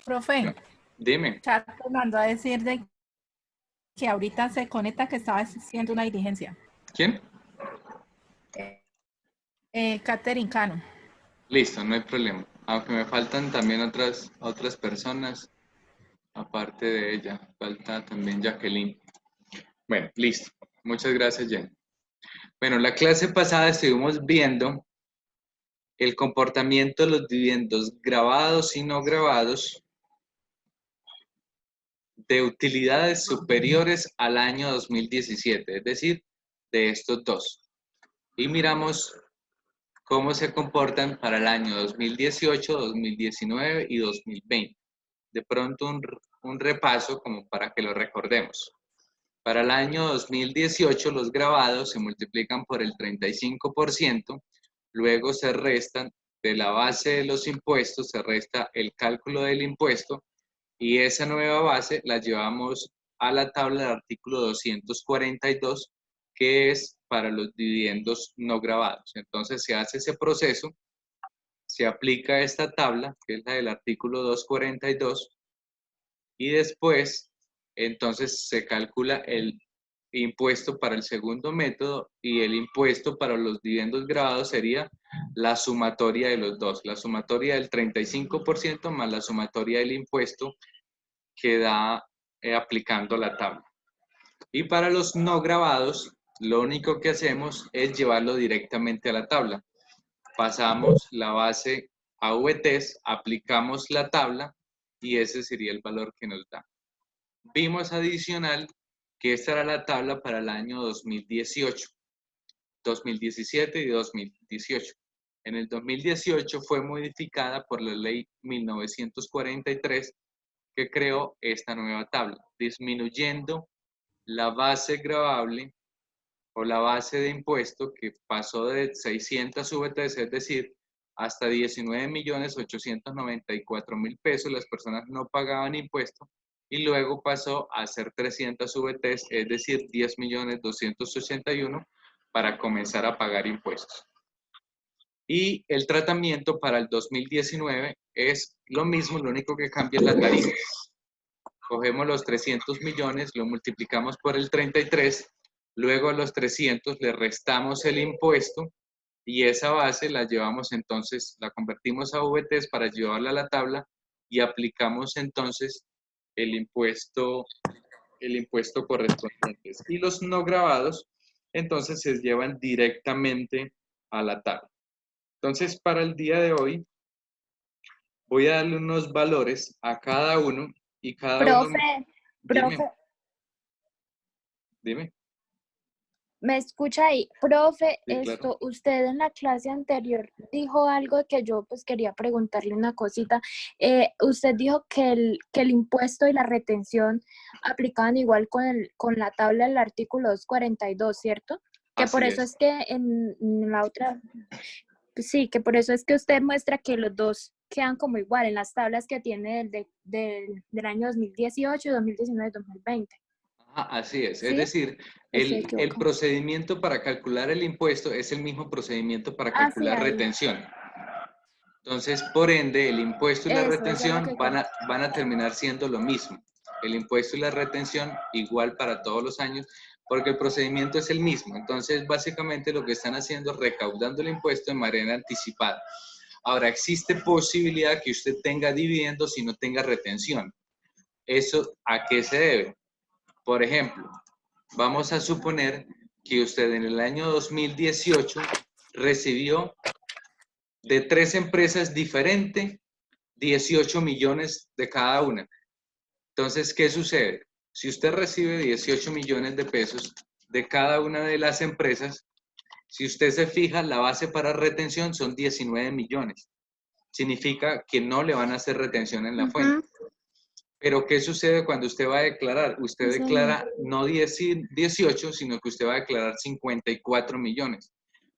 Profe, Dime. chat me mandó a decir de que ahorita se conecta que estaba haciendo una diligencia. ¿Quién? Catherine Cano. Listo, no hay problema. Aunque me faltan también otras personas, aparte de ella. Falta también Jacqueline. Bueno, listo. Muchas gracias, Jen. Bueno, la clase pasada estuvimos viendo el comportamiento de los dividendos grabados y no grabados de utilidades superiores al año 2017, es decir, de estos dos. Y miramos cómo se comportan para el año 2018, 2019 y 2020. De pronto un repaso como para que lo recordemos. Para el año 2018 los grabados se multiplican por el 35%, luego se restan de la base de los impuestos, se resta el cálculo del impuesto y esa nueva base la llevamos a la tabla del artículo 242, que es para los dividendos no grabados. Entonces se hace ese proceso, se aplica esta tabla, que es la del artículo 242, y después entonces se calcula el impuesto para el segundo método y el impuesto para los dividendos grabados sería la sumatoria de los dos, la sumatoria del 35% más la sumatoria del impuesto que da aplicando la tabla. Y para los no grabados, lo único que hacemos es llevarlo directamente a la tabla. Pasamos la base a VTs, aplicamos la tabla y ese sería el valor que nos da. Vimos adicional que esta era la tabla para el año 2018, 2017 y 2018. En el 2018 fue modificada por la ley 1943 que creó esta nueva tabla, disminuyendo la base gravable o la base de impuesto que pasó de 600 VTs, es decir, hasta 19.894.000 pesos, las personas no pagaban impuesto, y luego pasó a ser 300 VTs, es decir, 10.281.000 para comenzar a pagar impuestos. Y el tratamiento para el 2019 es lo mismo, lo único que cambia es la tarifa. Cogemos los 300 millones, lo multiplicamos por el 33, luego a los 300 le restamos el impuesto y esa base la llevamos entonces, la convertimos a VTs para llevarla a la tabla y aplicamos entonces el impuesto correspondiente. Y los no grabados entonces se llevan directamente a la tabla. Entonces para el día de hoy voy a darle unos valores a cada uno y cada uno... Profe, Dime. ¿me escucha ahí? Profe, Sí, claro. usted en la clase anterior dijo algo que yo pues quería preguntarle una cosita. Usted dijo que el impuesto y la retención aplicaban igual con la tabla del artículo 242, ¿cierto? Que por eso es que en la otra, sí, que por eso es que usted muestra que los dos quedan como igual en las tablas que tiene del año 2018, 2019 y 2020. Así es, ¿Sí? es decir, el procedimiento para calcular el impuesto es el mismo procedimiento para calcular retención. Entonces, por ende, el impuesto y la retención van a terminar siendo lo mismo. El impuesto y la retención igual para todos los años, porque el procedimiento es el mismo. Entonces, básicamente lo que están haciendo es recaudando el impuesto de manera anticipada. Ahora, existe posibilidad que usted tenga dividendos y no tenga retención. ¿Eso a qué se debe? Por ejemplo, vamos a suponer que usted en el año 2018 recibió de 3 empresas diferentes 18 millones de cada una. Entonces, ¿qué sucede? Si usted recibe 18 millones de pesos de cada una de las empresas, si usted se fija, la base para retención son 19 millones. Significa que no le van a hacer retención en la fuente. Pero, ¿qué sucede cuando usted va a declarar? Usted declara no 18, sino que usted va a declarar 54 millones.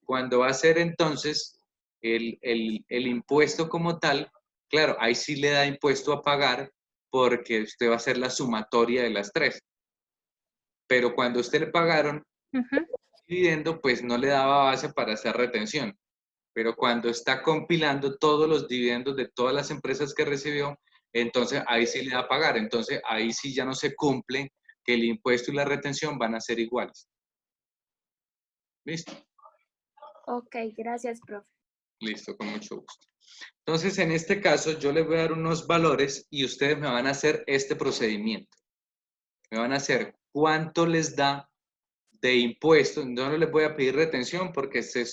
Cuando va a ser entonces el impuesto como tal, claro, ahí sí le da impuesto a pagar porque usted va a hacer la sumatoria de las tres. Pero cuando usted le pagaron dividendo, pues no le daba base para hacer retención. Pero cuando está compilando todos los dividendos de todas las empresas que recibió, entonces ahí sí le da a pagar. Entonces ahí sí ya no se cumple que el impuesto y la retención van a ser iguales. ¿Listo? Ok, gracias, profe. Listo, con mucho gusto. Entonces, en este caso, yo les voy a dar unos valores y ustedes me van a hacer este procedimiento. Me van a hacer cuánto les da de impuesto. Yo no les voy a pedir retención porque se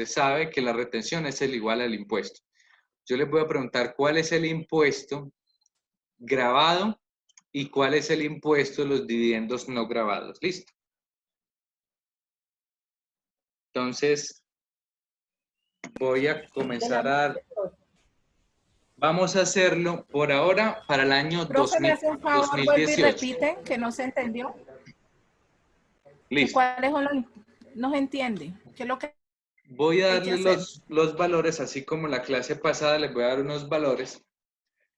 sabe que la retención es el igual al impuesto. Yo les voy a preguntar cuál es el impuesto grabado y cuál es el impuesto de los dividendos no grabados. ¿Listo? Entonces, voy a comenzar a dar... Vamos a hacerlo por ahora para el año Profe, me hace un favor, vuelve y 2018. repite, que no se entendió. ¿Que Listo. ¿Cuáles son los? No se entiende. ¿Qué es lo que Voy a hay que darle hacer? los valores, así como la clase pasada les voy a dar unos valores.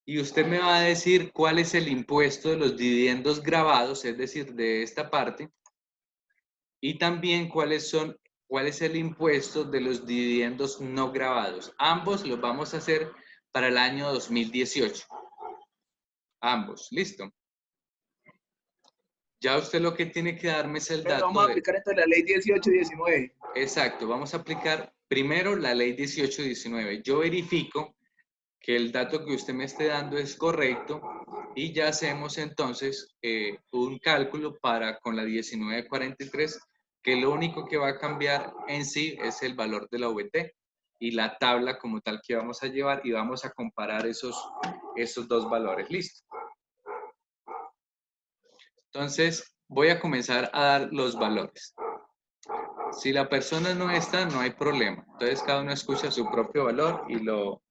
Y usted me va a decir cuál es el impuesto de los dividendos grabados, es decir, de esta parte. Y también cuál es el impuesto de los dividendos no grabados. Ambos los vamos a hacer para el año 2018. Ambos, ¿listo? Ya usted lo que tiene que darme es el Pero dato vamos a de... aplicar esto de la ley 18 y 19. Exacto, vamos a aplicar primero la ley 18-19. Yo verifico que el dato que usted me esté dando es correcto y ya hacemos entonces un cálculo para con la 1943, que lo único que va a cambiar en sí es el valor de la VT y la tabla como tal que vamos a llevar y vamos a comparar esos dos valores. Listo. Entonces, voy a comenzar a dar los valores. Si la persona no está, no hay problema. Entonces, cada uno escucha su propio valor y lo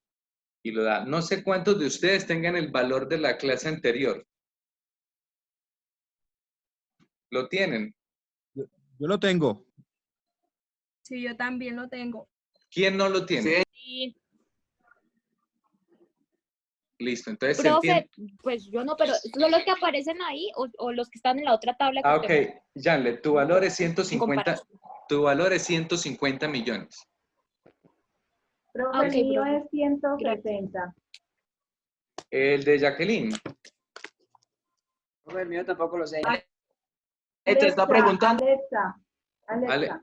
da. No sé cuántos de ustedes tengan el valor de la clase anterior. ¿Lo tienen? Yo lo tengo. Sí, yo también lo tengo. ¿Quién no lo tiene? Sí. Listo, entonces se Profe, entiende. pues yo no, pero ¿son los que aparecen ahí o los que están en la otra tabla que Ah, usted ok. Janle, tu valor es en 150, comparación? tu valor es 150 millones. Profe, Ok, el mío profe. es 160. El de Jacqueline. Profe, el mío tampoco lo sé. Te está preguntando.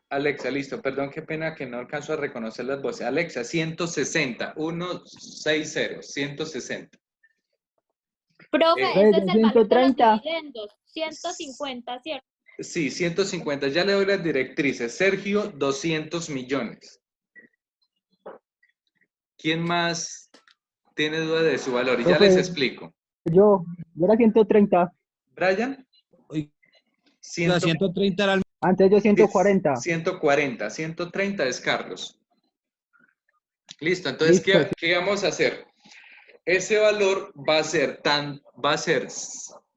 Alexa, listo. Perdón, qué pena que no alcanzo a reconocer las voces. Alexa, 160, 160, 160. Profe, Eh, ese es el valor de los 130. dividendos. 150, ¿cierto? Sí, 150. Ya le doy las directrices. Sergio, 200 millones. ¿Quién más tiene duda de su valor? Y ya Profe, les explico. Yo era 130. Brian, Oiga, 100, 130 era el... Antes yo 140. 140, 130 es Carlos. Listo, entonces, Listo. ¿qué vamos a hacer? Ese valor va a ser,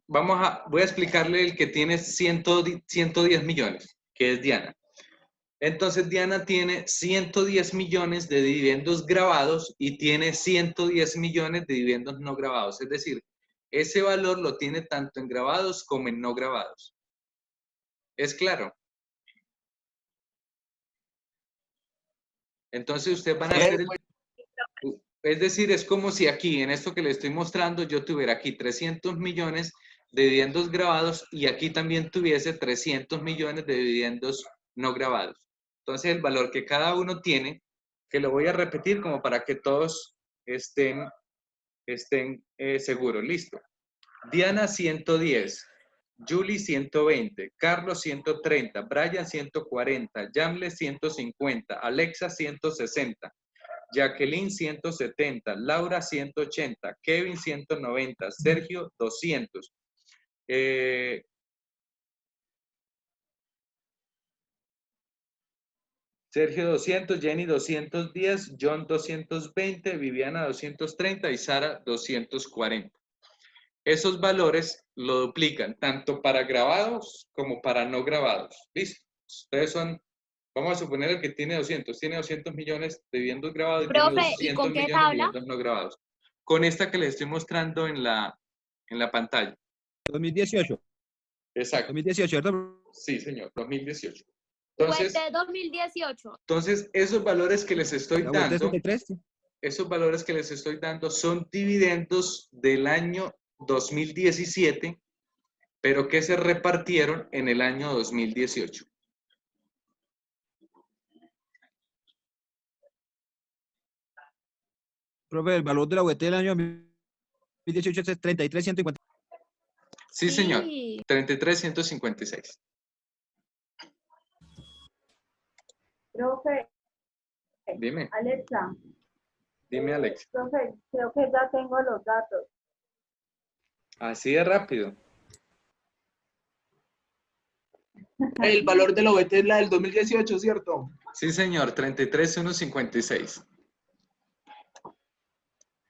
voy a explicarle el que tiene 110 millones, que es Diana. Entonces, Diana tiene 110 millones de dividendos grabados y tiene 110 millones de dividendos no grabados. Es decir, ese valor lo tiene tanto en grabados como en no grabados. ¿Es claro? Entonces, ustedes van a hacer es decir, es como si aquí, en esto que le estoy mostrando, yo tuviera aquí 300 millones de dividendos grabados y aquí también tuviese 300 millones de dividendos no grabados. Entonces, el valor que cada uno tiene, que lo voy a repetir como para que todos estén seguros. Listo. Diana, 110. Julie, 120. Carlos, 130. Brian, 140. Yamle, 150. Alexa, 160. Jacqueline, 170. Laura, 180. Kevin, 190. Sergio, 200. Sergio, 200. Jenny, 210. John, 220. Viviana, 230. Y Sara, 240. Esos valores lo duplican tanto para grabados como para no grabados. ¿Listo? Ustedes son, vamos a suponer el que tiene 200 millones de dividendos grabados y tiene Profe, ¿y 200 con qué millones de tabla? dividendos no grabados. Con esta que les estoy mostrando en la pantalla. 2018. Exacto. 2018, ¿verdad? Sí, señor, 2018. UET 2018. Entonces, esos valores que les estoy La vuelta es dando, 33. esos valores que les estoy dando son dividendos del año 2017, pero que se repartieron en el año 2018. Profe, el valor de la UET del año 2018 es 33.150. Sí, señor. Sí. 33.156. Profe, Dime, Alexa, dime, Alex. profe, creo que ya tengo los datos. Así de rápido. El valor de la OVT es la del 2018, ¿cierto? Sí, señor. 33.156.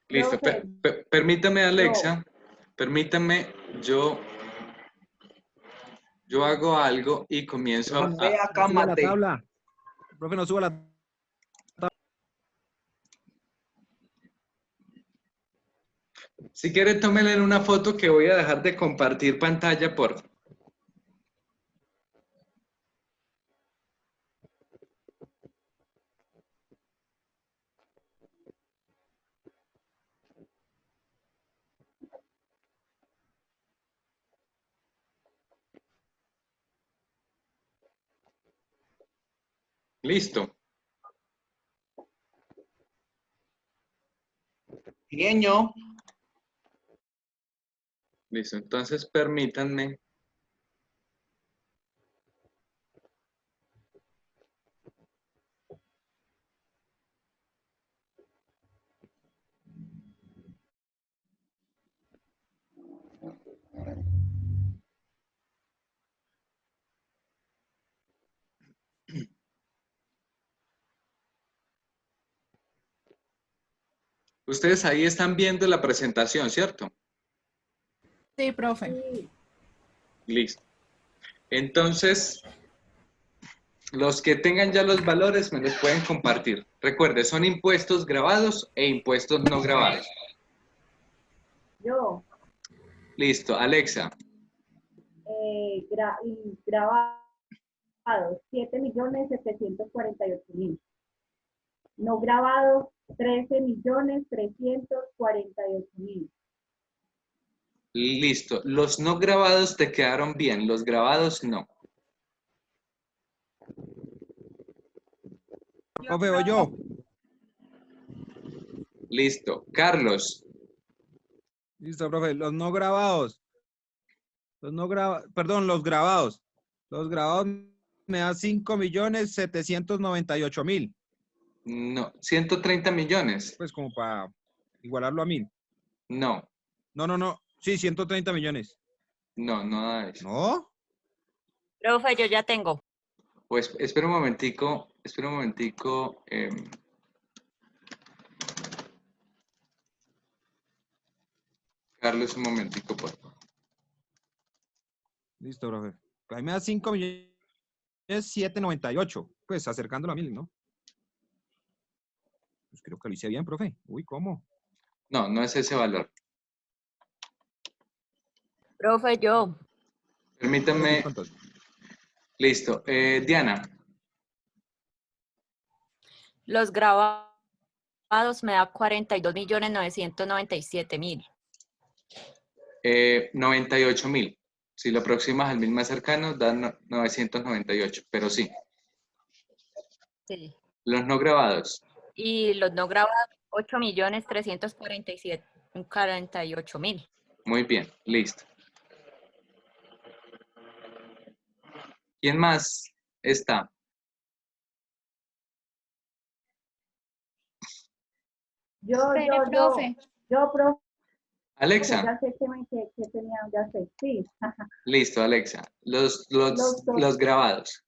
Listo. Profe, Permítame, Alexa. Permítame, yo hago algo y comienzo Profe, Ve acá, no suba la mate. tabla. Profe, no suba la tabla. Si quiere, tómenle una foto que voy a dejar de compartir pantalla por. Listo. Pequeño. Listo. Entonces, permítanme. Ustedes ahí están viendo la presentación, ¿cierto? Sí, profe. Listo. Entonces, los que tengan ya los valores me los pueden compartir. Recuerde, son impuestos grabados e impuestos no grabados. yo, Listo, Alexa. grabado 7.748.000. No grabado 13.348.000. Listo. Los no grabados te quedaron bien, los grabados no. Profe, voy yo. Listo. Carlos. Listo, profe. Los no grabados. Perdón, los grabados. Los grabados me da 5.798.000. No. 130 millones. Pues como para igualarlo a 1.000. No. No. Sí, 130 millones. No, no da eso. ¿No? Profe, yo ya tengo. Pues espera un momentico. Espera un momentico. Carlos, un momentico, por favor. Listo, profe. Pues ahí me da 5.798.000. Pues acercándolo a 1.000, ¿no? Pues creo que lo hice bien, profe. Uy, ¿cómo? No, no es ese valor. Profe, yo. Permítame. ¿Cuántos? Listo. Diana. Los grabados me da 42.997.000. 98.000. Si lo aproximas al 1.000 más cercano, da 998, pero sí. Sí. Los no grabados. Y los no grabados, 8.347.048. Muy bien, listo. ¿Quién más está? Espere, profe. Profe, Alexa. ya sé que tenían, ya sé, sí. Listo, Alexa. Los dos. grabados.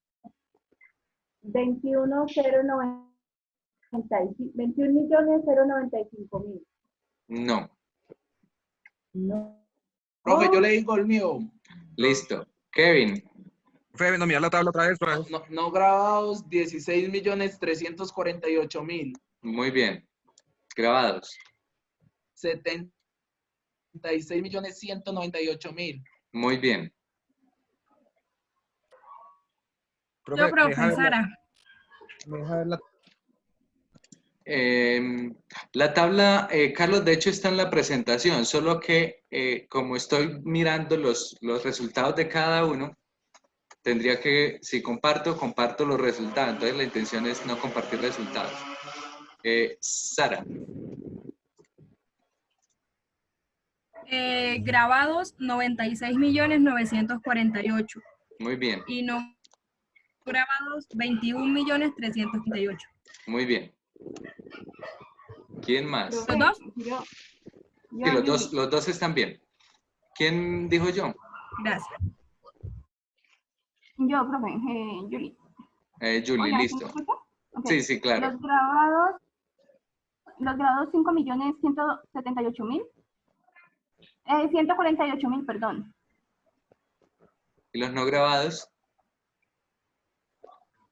21.095.000. No. No. Profe, yo le digo el mío. Listo. Kevin. Profe, no, mira la tabla otra vez. No grabados, 16.348.000. Muy bien. Grabados. 76.198.000. Muy bien. Yo, profe, Sara. Me deja ver la La tabla, Carlos, de hecho está en la presentación, solo que como estoy mirando los resultados de cada uno, tendría que, si comparto los resultados. Entonces la intención es no compartir resultados. Sara, Grabados 96.948.000 muy bien, y no grabados 21.338.000. muy bien. ¿Quién más? ¿Los dos? Sí, los dos están bien. ¿Quién dijo yo? Gracias. Yo, profe, Julie. Julie, Hola, ¿sí me listo. escucha? Ok. Sí, sí, claro. Los grabados 5.178.000. 148.000, perdón. ¿Y los no grabados?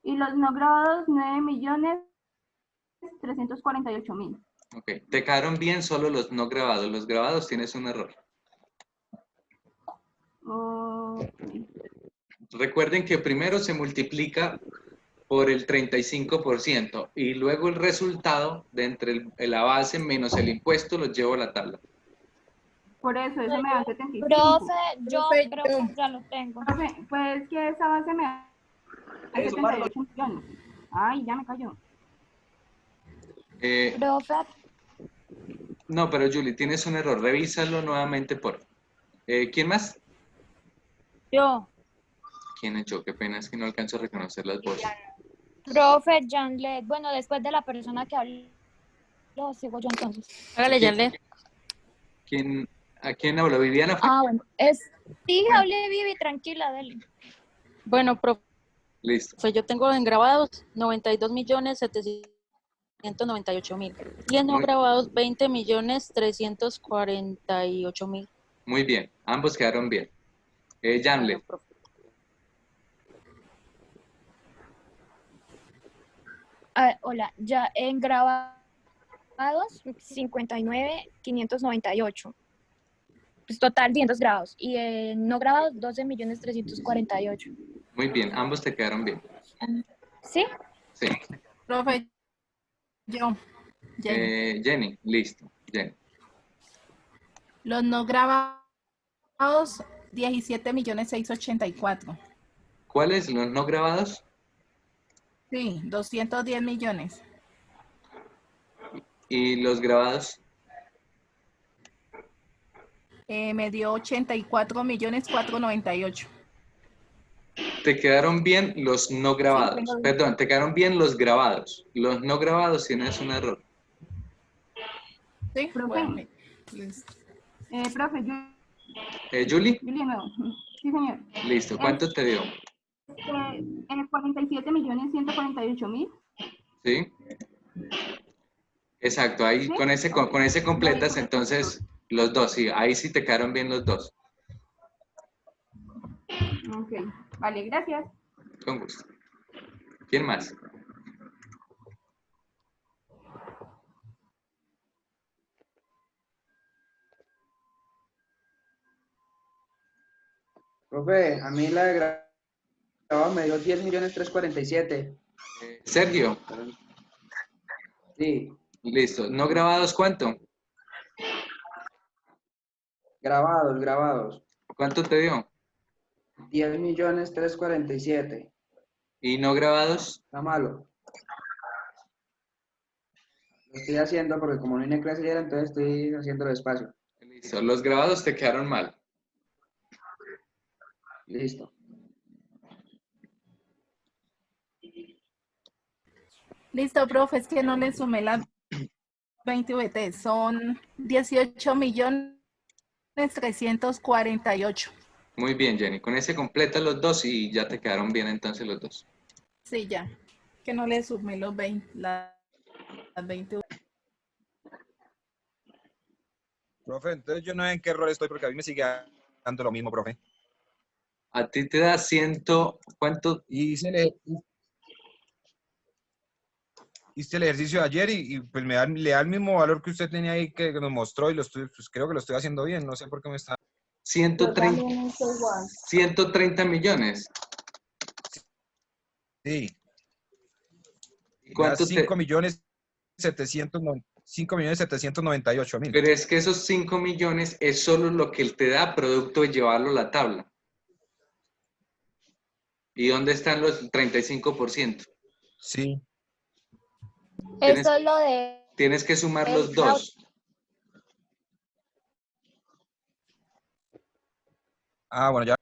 Y los no grabados 9.348.000. Ok, te quedaron bien solo los no grabados. Los grabados tienes un error. Ok. Recuerden que primero se multiplica por el 35% y luego el resultado de entre la base menos el impuesto lo llevo a la tabla. Por eso me da 75. Profe, yo Profe, creo yo. que ya lo tengo. Profe, pues que esa base me da Eso, 78 millones. Ay, ya me cayó. Profe, No, pero Julie, tienes un error. Revísalo nuevamente por. ¿Quién más? yo. ¿Quién es yo? Qué pena, es que no alcanzo a reconocer las voces. Profe, Janlet. Bueno, después de la persona que habló, sigo yo entonces. Hágale, ¿Quién? Janle. ¿A quién habló? ¿Viviana fue? Ah, bueno. Sí, hablé, Vivi, tranquila, dale. Bueno, profe, Listo. yo tengo en grabados 92.798.000 y en no Muy, grabados 20.348.000. muy bien. Ambos quedaron bien. Janle. Bueno, profe. Hola, ya en grabados 59.598. Pues total 500 grados. Y en no grabados 12.348.000. Muy bien, ambos te quedaron bien. ¿Sí? Sí. Profe, yo. Jenny. Jenny, listo. Jenny. Los no grabados, 17.684.000. ¿Cuáles? ¿Los no grabados? Sí, 210 millones. ¿Y los grabados? Me dio 84.498.000. Te quedaron bien los no grabados. tengo bien. Perdón, te quedaron bien los grabados. Los no grabados tienes un error. Sí, Profe. bueno, listo. Profe, Julie, Julie, nuevo. Sí, señor. listo. ¿Cuánto te dio? 47.148.000. ¿Sí? Exacto, ahí ¿Sí? con ese completas, entonces los dos, sí, ahí sí te quedaron bien los dos. Ok, vale, gracias. Con gusto. ¿Quién más? Profe, a mí la de grabado me dio 10.347.000. Sergio, Sí, listo. ¿No grabados cuánto? grabados. ¿Cuánto te dio? 10.347.000. ¿Y no grabados? Está malo. Lo estoy haciendo porque como no hay clase ayer, entonces estoy haciéndolo despacio. Listo, los grabados te quedaron mal. Listo. Listo, profe, es que no le sumé las 20 VT. Son 18.348.000. Muy bien, Jenny. Con ese completa los dos y ya te quedaron bien entonces los dos. Sí, ya. Que no le sumé los 20, las 20. Profe, entonces yo no sé en qué error estoy porque a mí me sigue dando lo mismo, profe. A ti te da 100, ¿cuánto? Y hice el ejercicio de ayer y pues le da el mismo valor que usted tenía ahí que nos mostró y pues creo que lo estoy haciendo bien. No sé por qué me está... 130 millones. Sí. ¿Cuánto te... 5.000.000 5.798.000. Pero es que esos 5 millones es solo lo que él te da producto de llevarlo a la tabla. ¿Y dónde están los 35%? Sí. Tienes, Eso es lo de tienes que sumar el los dos. Ah, bueno, ya.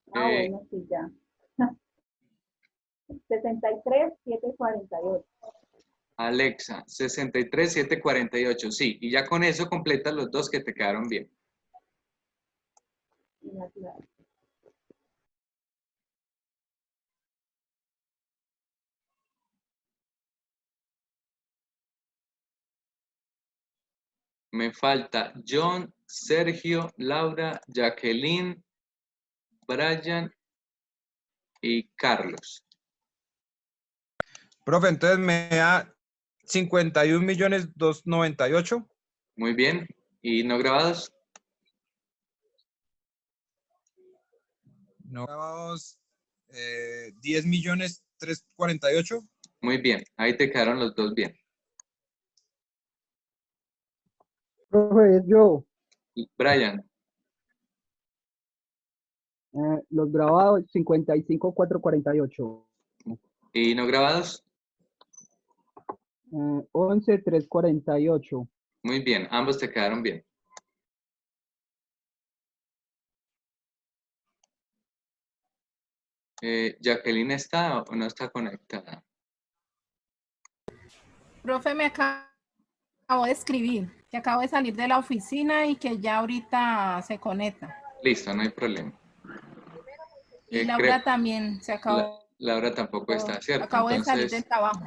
Bueno, sí, ya. 63,748. Alexa, 63,748. Sí, y ya con eso completas los dos que te quedaron bien. En la ciudad. Me falta John, Sergio, Laura, Jacqueline, Brian y Carlos. Profe, entonces me da 51.298.000. Muy bien. ¿Y no grabados? No grabados, 10.348.000. Muy bien. Ahí te quedaron los dos bien. Profe, es yo. Brian, Los grabados 55,448. ¿y no grabados? 11,348. Muy bien. Ambos te quedaron bien. ¿Jacqueline está o no está conectada? Profe, me acabo de escribir que acabo de salir de la oficina y que ya ahorita se conecta. Listo, no hay problema. Y Laura también se acabó. Laura tampoco está, ¿cierto? Acabo de salir del Entonces, trabajo.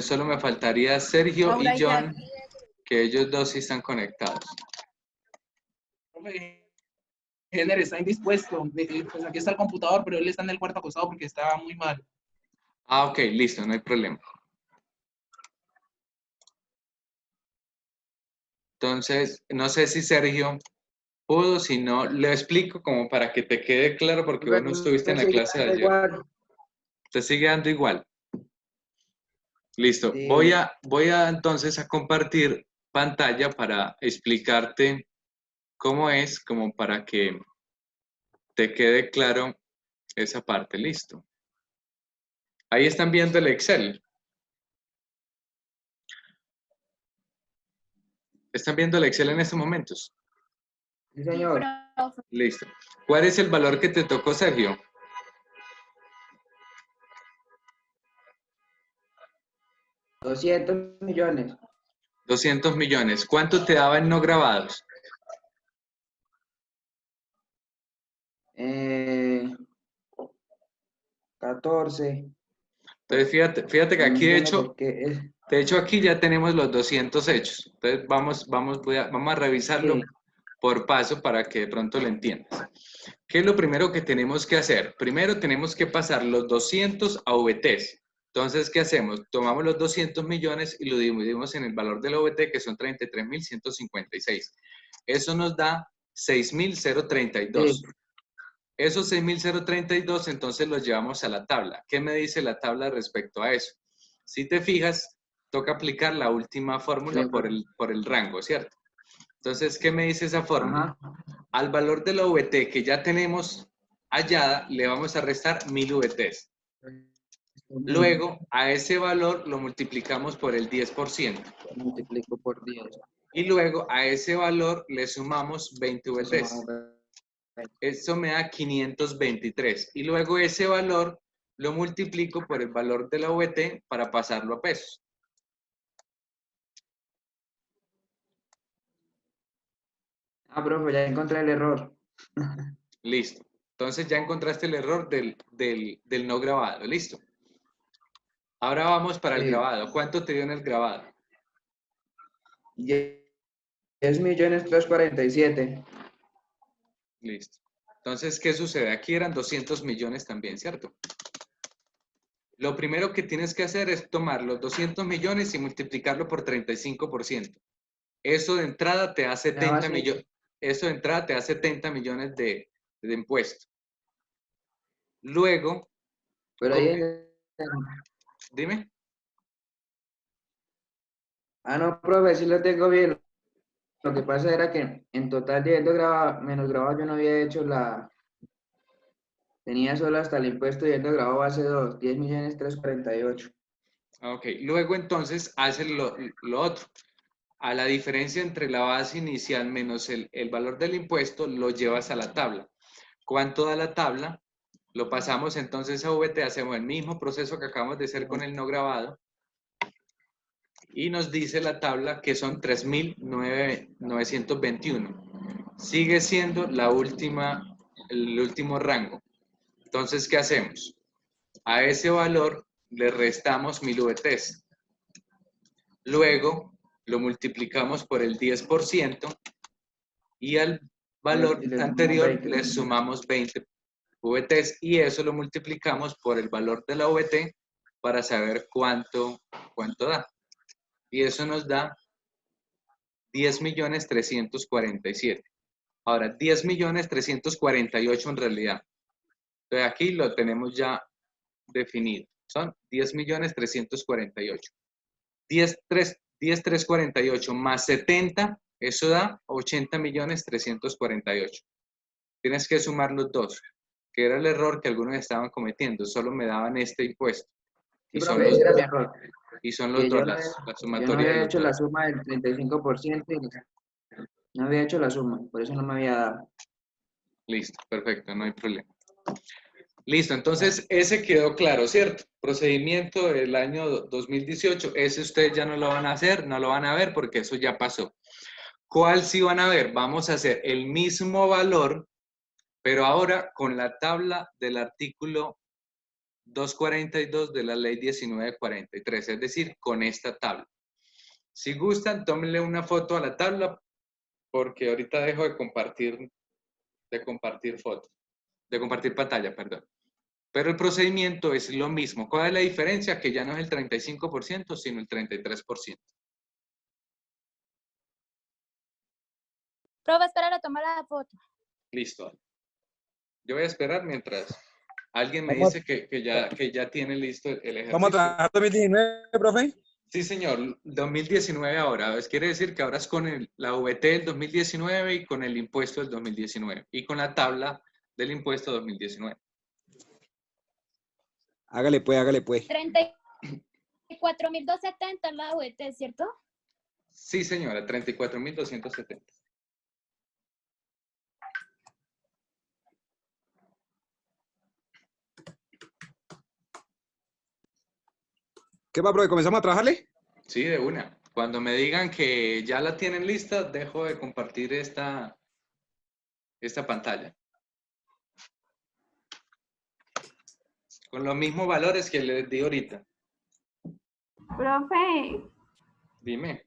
solo me faltaría Sergio Laura y y John, que ellos dos sí están conectados. Profe, Henner está indispuesto. Pues aquí está el computador, pero él está en el cuarto acostado porque está muy mal. Ah, ok, listo, no hay problema. Entonces, no sé si Sergio pudo, si no, le explico como para que te quede claro, porque vos no estuviste en la clase de ayer. Igual. Te sigue dando igual. Listo. Sí. Voy a entonces a compartir pantalla para explicarte cómo es, como para que te quede claro esa parte. Listo. Ahí están viendo el Excel. ¿Están viendo el Excel en estos momentos? Sí, señor. Listo. ¿Cuál es el valor que te tocó, Sergio? $200 millones. 200 millones. ¿Cuánto te daba en no grabados? 14. Entonces, fíjate que aquí, de hecho, aquí ya tenemos los 200 hechos. Entonces, vamos a revisarlo por paso para que de pronto lo entiendas. ¿Qué es lo primero que tenemos que hacer? Primero tenemos que pasar los 200 a VTs. Entonces, ¿qué hacemos? Tomamos los 200 millones y lo dividimos en el valor del VT, que son 33.156. Eso nos da 6.032. Esos 6.032, entonces los llevamos a la tabla. ¿Qué me dice la tabla respecto a eso? Si te fijas, toca aplicar la última fórmula por el rango, ¿cierto? Entonces, ¿qué me dice esa fórmula? Al valor de la VT que ya tenemos hallada, le vamos a restar 1.000 VTs. Luego, a ese valor lo multiplicamos por el 10%. Multiplico por 10. Y luego, a ese valor le sumamos 20 VTs. Esto me da 523. Y luego ese valor lo multiplico por el valor de la VT para pasarlo a pesos. Ah, profe, ya encontré el error. Listo. Entonces ya encontraste el error del no grabado. Listo. Ahora vamos para el grabado. ¿Cuánto te dio en el grabado? 10.347.000. Listo. Entonces, ¿qué sucede? Aquí eran 200 millones también, ¿cierto? Lo primero que tienes que hacer es tomar los 200 millones y multiplicarlo por 35%. Eso de entrada te da 70 millones. Eso de entrada te da 70 millones de impuestos. Luego, Pero ahí Dime. Ah, no, profe, sí lo tengo bien. Lo que pasa era que en total de grabado, menos grabado yo no había hecho tenía solo hasta el impuesto y grabado base 2, 10.348.000. Ok, luego entonces hace lo otro. A la diferencia entre la base inicial menos el valor del impuesto, lo llevas a la tabla. ¿Cuánto da la tabla? Lo pasamos entonces a VT, hacemos el mismo proceso que acabamos de hacer con el no grabado. Y nos dice la tabla que son 3.921. Sigue siendo el último rango. Entonces, ¿qué hacemos? A ese valor le restamos 1.000 VTs. Luego lo multiplicamos por el 10% y al valor Y le sumamos anterior 20. le sumamos 20 VTs y eso lo multiplicamos por el valor de la VT para saber cuánto da. Y eso nos da 10.347.000. Ahora, 10.348.000 en realidad. Entonces aquí lo tenemos ya definido. Son 10.348.000. 10.348 más 70, eso da 80.348.000. Tienes que sumar los dos, que era el error que algunos estaban cometiendo. Solo me daban este impuesto. Sí, Y son profe, los ese era mi dos. error. Y son los Que dos, yo no, la yo no sumatoria de había los hecho dos. la suma del 35% y no había hecho la suma, por eso no me había dado. Listo, perfecto, no hay problema. Listo, entonces ese quedó claro, ¿cierto? Procedimiento del año 2018, ese ustedes ya no lo van a hacer, no lo van a ver porque eso ya pasó. ¿Cuál sí van a ver? Vamos a hacer el mismo valor, pero ahora con la tabla del artículo 242 de la ley 1943, es decir, con esta tabla. Si gustan, tómenle una foto a la tabla porque ahorita dejo de compartir fotos, de compartir pantalla, perdón. Pero el procedimiento es lo mismo. ¿Cuál es la diferencia? Que ya no es el 35%, sino el 33%. Profe, espera a tomar la foto. Listo. Yo voy a esperar mientras alguien me Vamos- dice que ya tiene listo el ejercicio. ¿Vamos a trabajar 2019, profe? Sí, señor. 2019 ahora. Quiere decir que ahora es con la VT del 2019 y con el impuesto del 2019. Y con la tabla del impuesto 2019. Hágale pues. 34.270 la UET, ¿cierto? Sí, señora. 34.270. ¿Qué va, profe? ¿Comenzamos a trabajarle? Sí, de una. Cuando me digan que ya la tienen lista, dejo de compartir esta pantalla. Con los mismos valores que les di ahorita. Profe, Dime.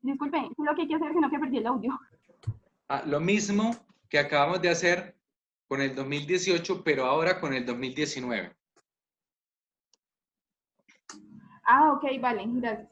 disculpe, es lo que hay que hacer, sino que perdí el audio. Ah, lo mismo que acabamos de hacer con el 2018, pero ahora con el 2019. Ah, ok, vale, gracias.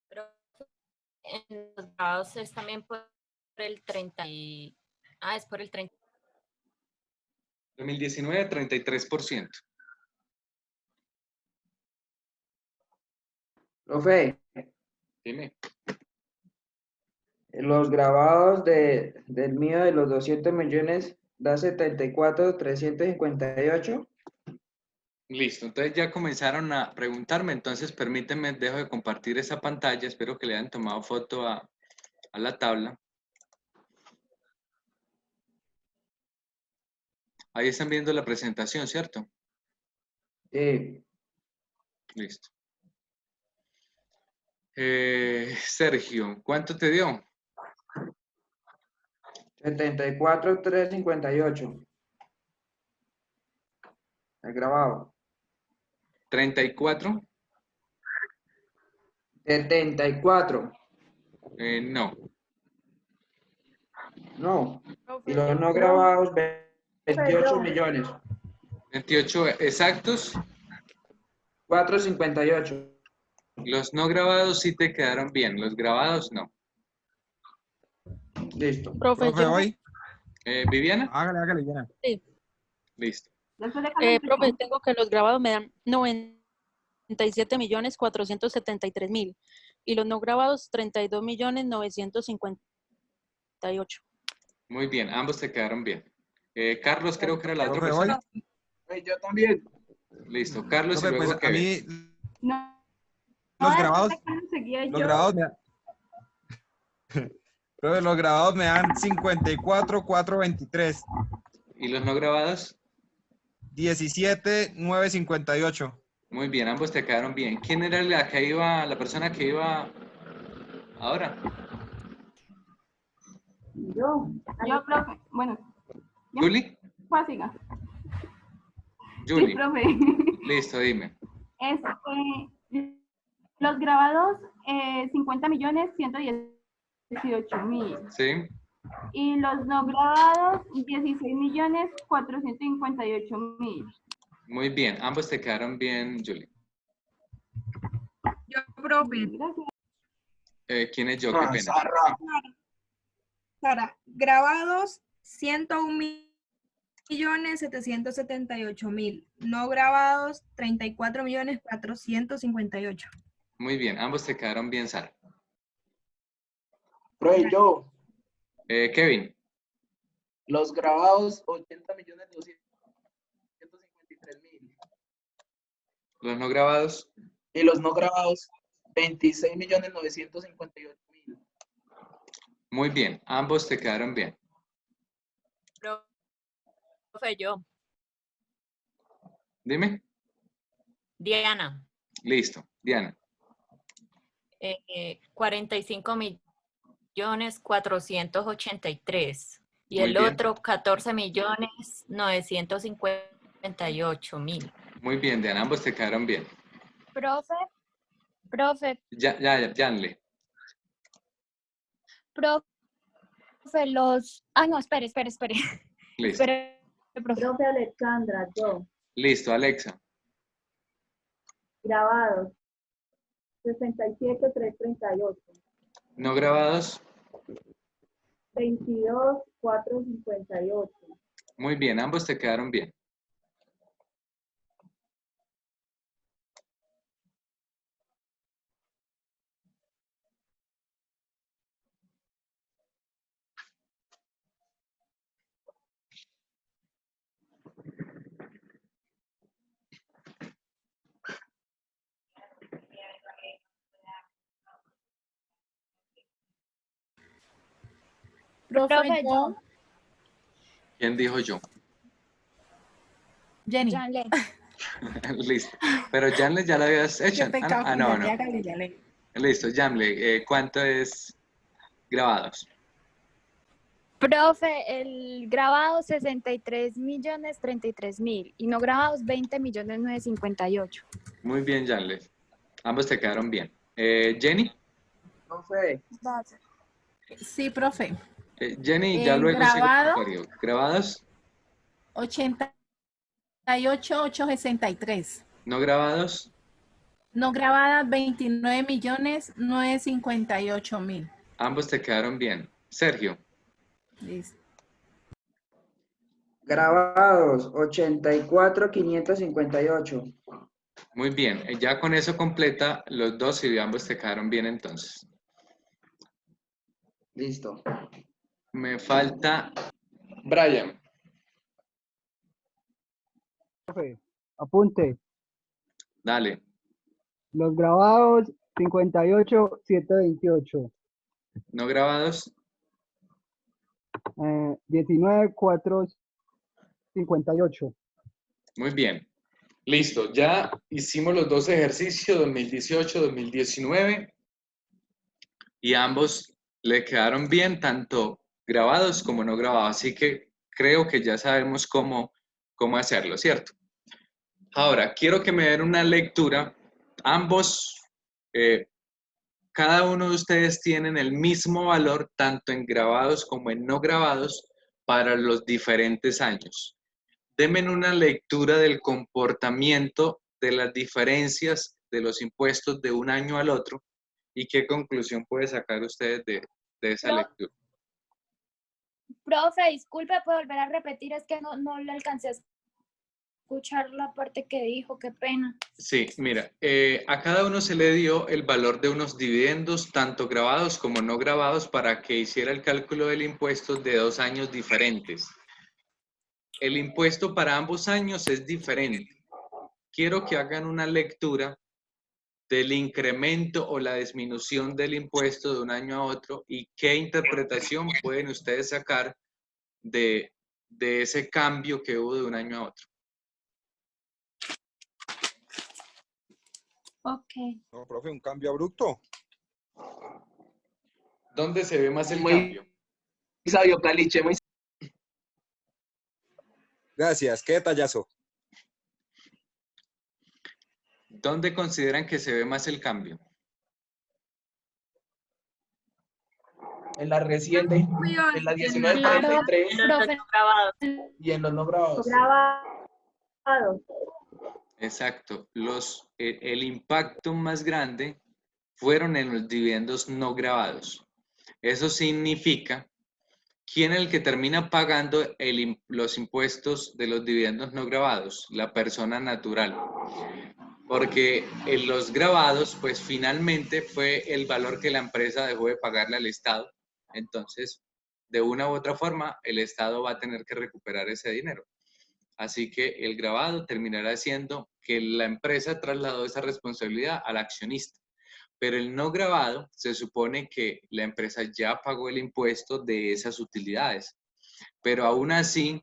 Pero en los grados es también por el 30 y... Ah, es por el 30. 2019, 33%. Profe, Dime. los grabados del mío de los 200 millones da 74.358. Listo, entonces ya comenzaron a preguntarme, entonces permítanme, dejo de compartir esa pantalla, espero que le hayan tomado foto a la tabla. Ahí están viendo la presentación, ¿cierto? Sí. Listo. Sergio, ¿cuánto te dio? 74,358. El grabado. 34. 74. No. No. Profe, Y los yo. no grabados, 28 millones. 28 exactos. 458. Los no grabados sí te quedaron bien, los grabados no. Listo. Profe, Profe, hoy. ¿Viviana? Hágale, Viviana. Listo. Después de profe, calificación. tengo que los grabados me dan 97.473.000 y los no grabados 32.958. Muy bien, ambos te quedaron bien. Carlos, creo que era la otra Profe, hoy. persona. Yo también. Listo, Carlos y Profe, luego pues a Kevin. mí No. los No, grabados, después de Carlos seguía los yo. grabados me dan... Profe, los grabados me dan 54,423. ¿Y los no grabados? 17,958. Muy bien, ambos te quedaron bien. ¿Quién era la persona que iba ahora? Yo. Yo, profe. Bueno, ya. ¿Julie? Pues siga. Sí, Julie. profe. Listo, dime. Los grabados, 50.118.000. ¿Sí? Y los no grabados, 16.458.000. Muy bien, ambos te quedaron bien, Julie. Yo, profe. Gracias. ¿Quién es yo? Qué pena. Sara, grabados 101.778.000. No grabados 34.458. Muy bien, ambos te quedaron bien, Sara. Profe, yo. Kevin. Los grabados 80.253.000. Los no grabados. Y los no grabados 26.958.000. Muy bien, ambos te quedaron bien. Profe, yo. Dime. Diana. Listo, Diana. 45.483.000 y Muy el bien. otro 14.958.000. Muy bien, Diana, ambos te quedaron bien. Profe, Janle. profe, los... Ah, no, espere. Listo. Espere, profe. Profe Alexandra, yo. Listo, Alexa. Grabados. 67,338. No grabados. 22,458. Muy bien, ambos te quedaron bien. Profe, yo. ¿Quién dijo yo? Jenny. Janle. Listo. Pero Janle ya lo habías hecho. Qué pecado. No. Ya le. Listo, Janle, ¿cuánto es grabados? Profe, el grabado 63.033.000 y no grabados 20.958. Muy bien, Janle. Ambos te quedaron bien. Jenny. Profe, Sí, profe. Jenny, ya En luego sigo grabado. con Mario. ¿Grabados? 88,863. ¿No grabados? No grabadas, 29.958.000. Ambos te quedaron bien. Sergio. Listo. Grabados, 84,558. Muy bien. Ya con eso completa los dos y ambos te quedaron bien entonces. Listo. Me falta Brian. Profe, Apunte. Dale. Los grabados 58,728. No grabados. 19,458. Muy bien. Listo. Ya hicimos los dos ejercicios, 2018, 2019. Y ambos le quedaron bien, tanto grabados como no grabados. Así que creo que ya sabemos cómo hacerlo, ¿cierto? Ahora, quiero que me den una lectura. Ambos, cada uno de ustedes tienen el mismo valor, tanto en grabados como en no grabados, para los diferentes años. Denme una lectura del comportamiento de las diferencias de los impuestos de un año al otro y qué conclusión puede sacar ustedes de esa lectura. Profe, disculpe, ¿puedo volver a repetir? Es que no le alcancé a escuchar la parte que dijo, qué pena. Sí, mira, a cada uno se le dio el valor de unos dividendos, tanto grabados como no grabados, para que hiciera el cálculo del impuesto de 2 años diferentes. El impuesto para ambos años es diferente. Quiero que hagan una lectura del incremento o la disminución del impuesto de un año a otro y qué interpretación pueden ustedes sacar de ese cambio que hubo de un año a otro. Ok. No, profe, un cambio abrupto. ¿Dónde se ve más el Muy cambio? sabio, Caliche, muy Gracias, qué detallazo. ¿Dónde consideran que se ve más el cambio? en la reciente, en la 1943 En los no grabados. y en los no grabados. Grabados. Exacto. El impacto más grande fueron en los dividendos no grabados. Eso significa ¿quién es el que termina pagando los impuestos de los dividendos no grabados? La persona natural. Porque en los grabados, pues finalmente fue el valor que la empresa dejó de pagarle al Estado. Entonces, de una u otra forma, el Estado va a tener que recuperar ese dinero. Así que el grabado terminará siendo que la empresa trasladó esa responsabilidad al accionista. Pero el no grabado se supone que la empresa ya pagó el impuesto de esas utilidades. Pero aún así,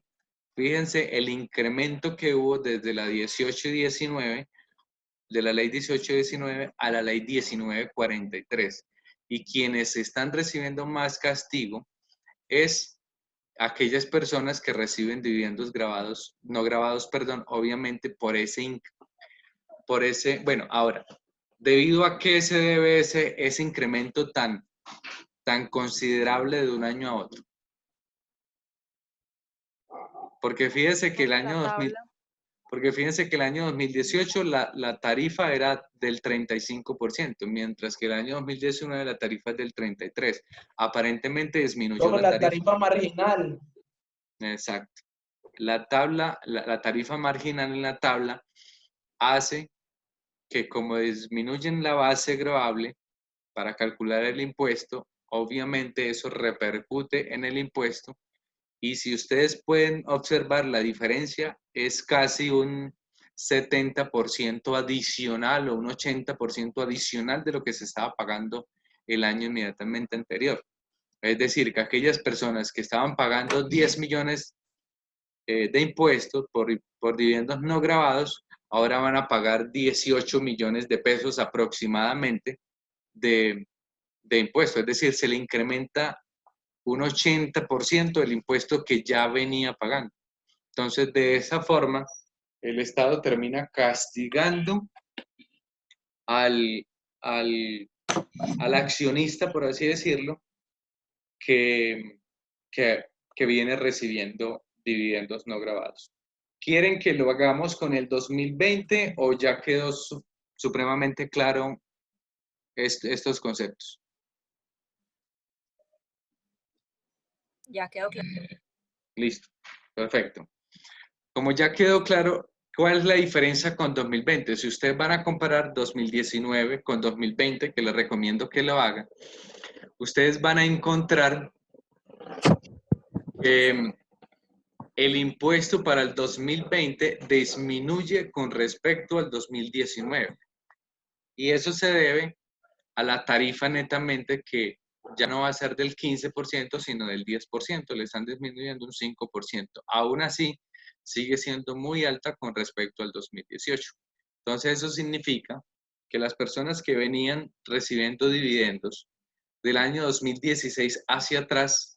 fíjense el incremento que hubo desde la 18 y 19, de la ley 18 y 19 a la ley 1943. Y quienes están recibiendo más castigo es aquellas personas que reciben dividendos grabados, no grabados, perdón, obviamente por ese, bueno, ahora, ¿debido a qué se debe ese incremento tan considerable de un año a otro? Porque fíjense que el año 2018 la tarifa era del 35%, mientras que el año 2019 la tarifa es del 33%. Aparentemente disminuyó Luego la tarifa marginal. Exacto. La tarifa marginal en la tabla hace que como disminuyen la base gravable para calcular el impuesto, obviamente eso repercute en el impuesto y si ustedes pueden observar la diferencia es casi un 70% adicional o un 80% adicional de lo que se estaba pagando el año inmediatamente anterior. Es decir, que aquellas personas que estaban pagando 10 millones de impuestos por dividendos no grabados, ahora van a pagar 18 millones de pesos aproximadamente de impuestos. Es decir, se le incrementa un 80% del impuesto que ya venía pagando. Entonces, de esa forma, el Estado termina castigando al accionista, por así decirlo, que viene recibiendo dividendos no grabados. ¿Quieren que lo hagamos con el 2020 o ya quedó supremamente claro estos conceptos? Ya quedó claro. Listo, perfecto. Como ya quedó claro, ¿cuál es la diferencia con 2020? Si ustedes van a comparar 2019 con 2020, que les recomiendo que lo hagan, ustedes van a encontrar el impuesto para el 2020 disminuye con respecto al 2019. Y eso se debe a la tarifa netamente que ya no va a ser del 15%, sino del 10%. Le están disminuyendo un 5%. Aún así, sigue siendo muy alta con respecto al 2018. Entonces, eso significa que las personas que venían recibiendo dividendos del año 2016 hacia atrás,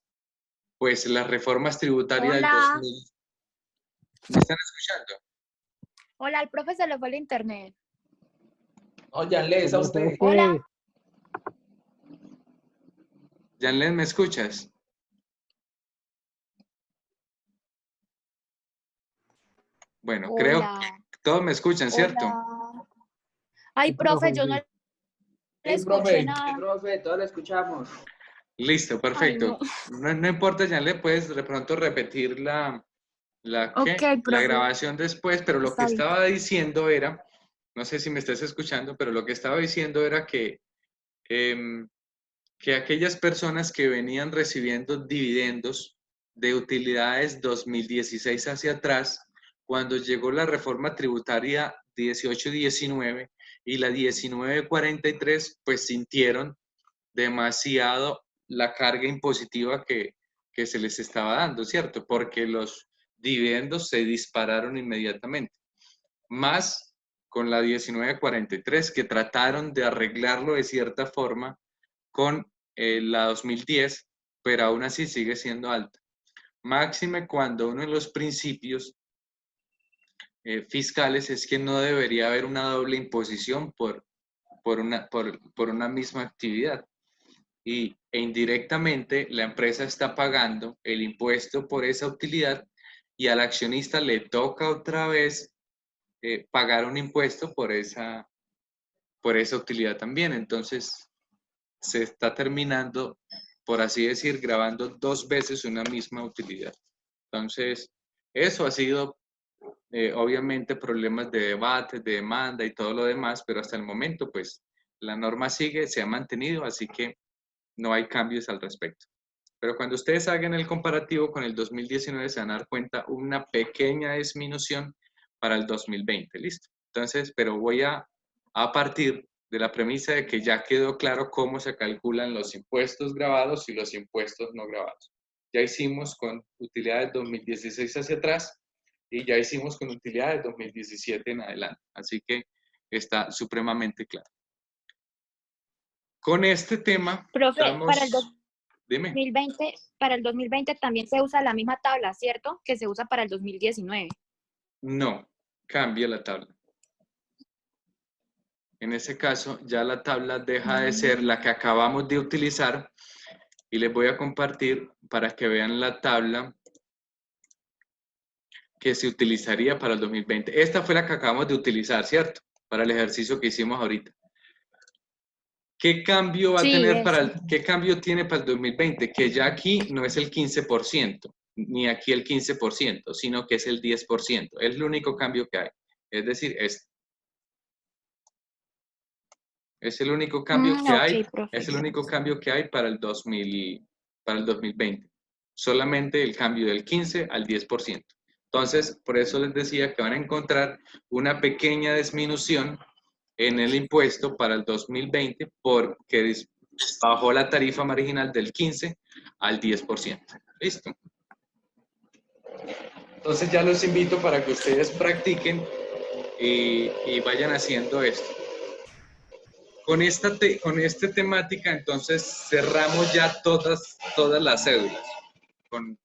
pues las reformas tributarias del Hola. 2000... ¿Me están escuchando? Hola, al profe se le fue el internet. No, Yanle, es a usted. Hola. Janlen, ¿me escuchas? Bueno, creo Hola. que todos me escuchan, ¿cierto? Hola. Ay, Sí, profe, yo no le escuché nada. Profe, todos lo escuchamos. Listo, perfecto. Ay, No importa, Janlen, puedes de pronto repetir la Ok, la profe. grabación después, pero lo que Está bien. estaba diciendo era, no sé si me estás escuchando, pero lo que estaba diciendo era que aquellas personas que venían recibiendo dividendos de utilidades 2016 hacia atrás, cuando llegó la reforma tributaria 18-19 y la 19-43, pues sintieron demasiado la carga impositiva que se les estaba dando, ¿cierto? Porque los dividendos se dispararon inmediatamente. Más con la 1943, que trataron de arreglarlo de cierta forma con la 2010, pero aún así sigue siendo alta. Máxime cuando uno de los principios fiscales es que no debería haber una doble imposición por una misma actividad. E indirectamente la empresa está pagando el impuesto por esa utilidad y al accionista le toca otra vez pagar un impuesto por esa utilidad también. Entonces, se está terminando, por así decir, grabando dos veces una misma utilidad. Entonces, eso ha sido, obviamente, problemas de debate, de demanda y todo lo demás, pero hasta el momento, pues, la norma sigue, se ha mantenido, así que no hay cambios al respecto. Pero cuando ustedes hagan el comparativo con el 2019, se van a dar cuenta una pequeña disminución para el 2020, ¿listo? Entonces, pero voy a partir de la premisa de que ya quedó claro cómo se calculan los impuestos grabados y los impuestos no grabados. Ya hicimos con utilidades 2016 hacia atrás y ya hicimos con utilidades 2017 en adelante. Así que está supremamente claro. Con este tema, Profe, para el Dime. 2020, para el 2020 también se usa la misma tabla, ¿cierto? Que se usa para el 2019. No, cambia la tabla. En ese caso, ya la tabla deja de ser la que acabamos de utilizar y les voy a compartir para que vean la tabla que se utilizaría para el 2020. Esta fue la que acabamos de utilizar, ¿cierto? Para el ejercicio que hicimos ahorita. ¿Qué cambio va a tener qué cambio tiene para el 2020? Que ya aquí no es el 15%, ni aquí el 15%, sino que es el 10%. Es el único cambio que hay. Es decir, es el único cambio que hay. Es el único cambio que hay para el 2020. Solamente el cambio del 15 al 10%. Entonces, por eso les decía que van a encontrar una pequeña disminución en el impuesto para el 2020 porque bajó la tarifa marginal del 15 al 10%. ¿Listo? Entonces ya los invito para que ustedes practiquen y vayan haciendo esto. Con esta temática, entonces, cerramos ya todas las cédulas con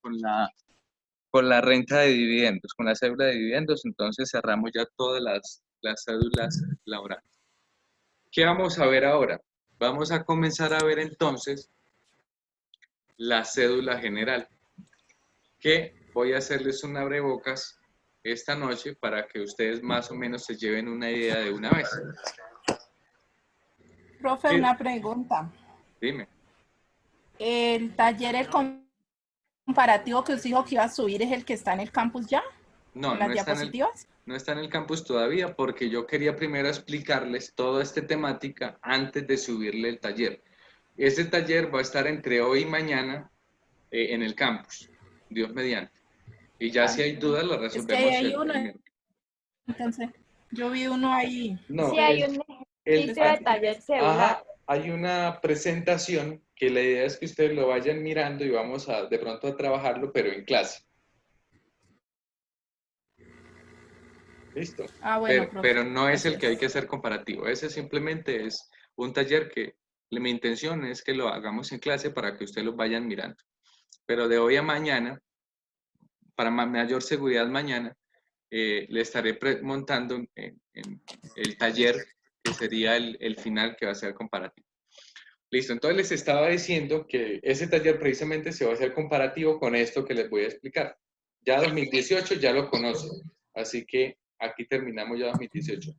la renta de dividendos, con la cédula de dividendos, entonces cerramos ya todas las cédulas laborales. ¿Qué vamos a ver ahora? Vamos a comenzar a ver entonces la cédula general, que voy a hacerles un abrebocas esta noche para que ustedes más o menos se lleven una idea de una vez. Profe, una pregunta. Dime. ¿El taller, comparativo que usted dijo que iba a subir es el que está en el campus ya? No, ¿En las diapositivas? No está en el campus todavía porque yo quería primero explicarles toda esta temática antes de subirle el taller. Este taller va a estar entre hoy y mañana en el campus, Dios mediante. Y ya si hay dudas, lo Es que resolvemos hay el uno, miércoles. entonces, yo vi uno ahí. No, Sí, hay un ejercicio de taller celular. ajá, hay una presentación que la idea es que ustedes lo vayan mirando y vamos a de pronto a trabajarlo, pero en clase. Listo. Ah, bueno, profe. Pero no es el que hay Gracias. que hacer comparativo. Ese simplemente es un taller que mi intención es que lo hagamos en clase para que ustedes lo vayan mirando. Pero de hoy a mañana, para mayor seguridad mañana, le estaré montando en el taller que sería el final que va a ser comparativo. Listo, entonces les estaba diciendo que ese taller precisamente se va a hacer comparativo con esto que les voy a explicar. Ya 2018 ya lo conocen, así que aquí terminamos ya 2018.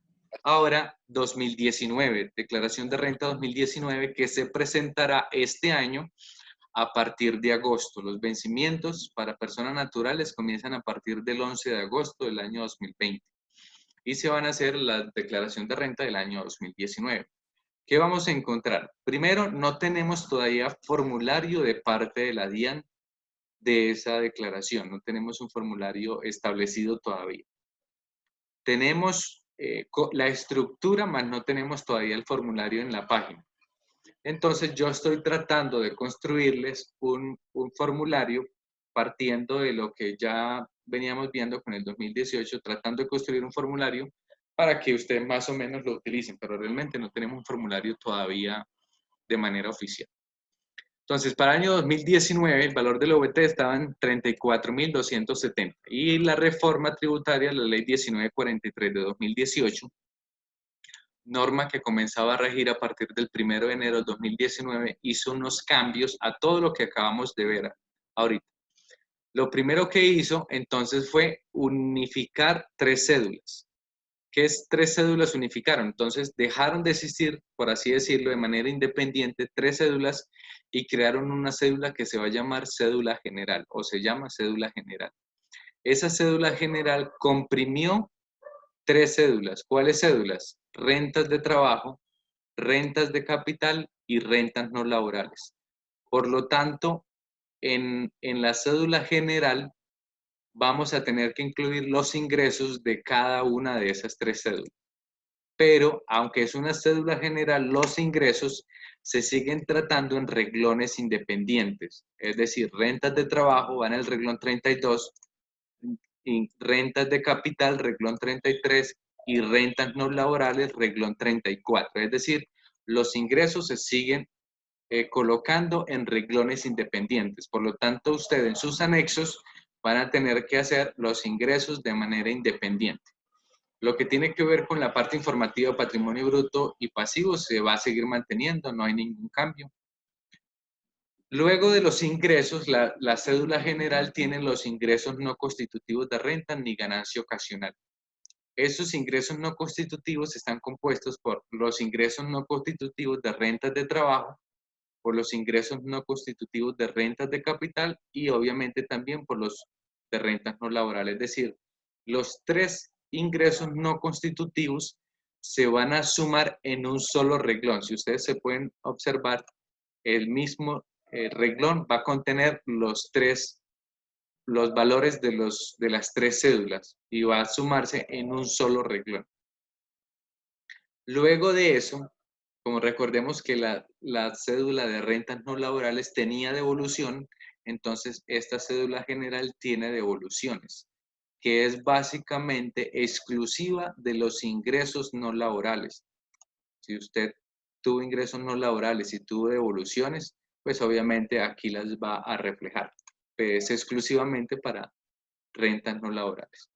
Ahora 2019, declaración de renta 2019 que se presentará este año a partir de agosto. Los vencimientos para personas naturales comienzan a partir del 11 de agosto del año 2020 y se van a hacer la declaración de renta del año 2019. ¿Qué vamos a encontrar? Primero, no tenemos todavía formulario de parte de la DIAN de esa declaración. No tenemos un formulario establecido todavía. Tenemos la estructura, más no tenemos todavía el formulario en la página. Entonces, yo estoy tratando de construirles un formulario partiendo de lo que ya veníamos viendo con el 2018, tratando de construir un formulario para que ustedes más o menos lo utilicen, pero realmente no tenemos un formulario todavía de manera oficial. Entonces, para el año 2019, el valor del OVT estaba en 34.270 y la reforma tributaria, la ley 1943 de 2018, norma que comenzaba a regir a partir del 1 de enero de 2019, hizo unos cambios a todo lo que acabamos de ver ahorita. Lo primero que hizo entonces fue unificar 3 cédulas. ¿Qué es 3 cédulas unificaron? Entonces dejaron de existir, por así decirlo, de manera independiente 3 cédulas y crearon una cédula que se va a llamar cédula general o se llama cédula general. Esa cédula general comprimió 3 cédulas. ¿Cuáles cédulas? Rentas de trabajo, rentas de capital y rentas no laborales. Por lo tanto, en la cédula general vamos a tener que incluir los ingresos de cada una de esas 3 cédulas. Pero, aunque es una cédula general, los ingresos se siguen tratando en reglones independientes. Es decir, rentas de trabajo van en el reglón 32, y rentas de capital, reglón 33, y rentas no laborales, reglón 34. Es decir, los ingresos se siguen colocando en reglones independientes. Por lo tanto, ustedes en sus anexos van a tener que hacer los ingresos de manera independiente. Lo que tiene que ver con la parte informativa, patrimonio bruto y pasivo, se va a seguir manteniendo, no hay ningún cambio. Luego de los ingresos, la cédula general tiene los ingresos no constitutivos de renta ni ganancia ocasional. Esos ingresos no constitutivos están compuestos por los ingresos no constitutivos de rentas de trabajo, por los ingresos no constitutivos de rentas de capital y obviamente también por los de rentas no laborales. Es decir, los 3 ingresos no constitutivos se van a sumar en un solo reglón. Si ustedes se pueden observar, el mismo reglón va a contener los valores de las 3 cédulas y va a sumarse en un solo reglón. Luego de eso, como recordemos que la cédula de rentas no laborales tenía devolución, entonces esta cédula general tiene devoluciones, que es básicamente exclusiva de los ingresos no laborales. Si usted tuvo ingresos no laborales y tuvo devoluciones, pues obviamente aquí las va a reflejar. Es exclusivamente para rentas no laborales.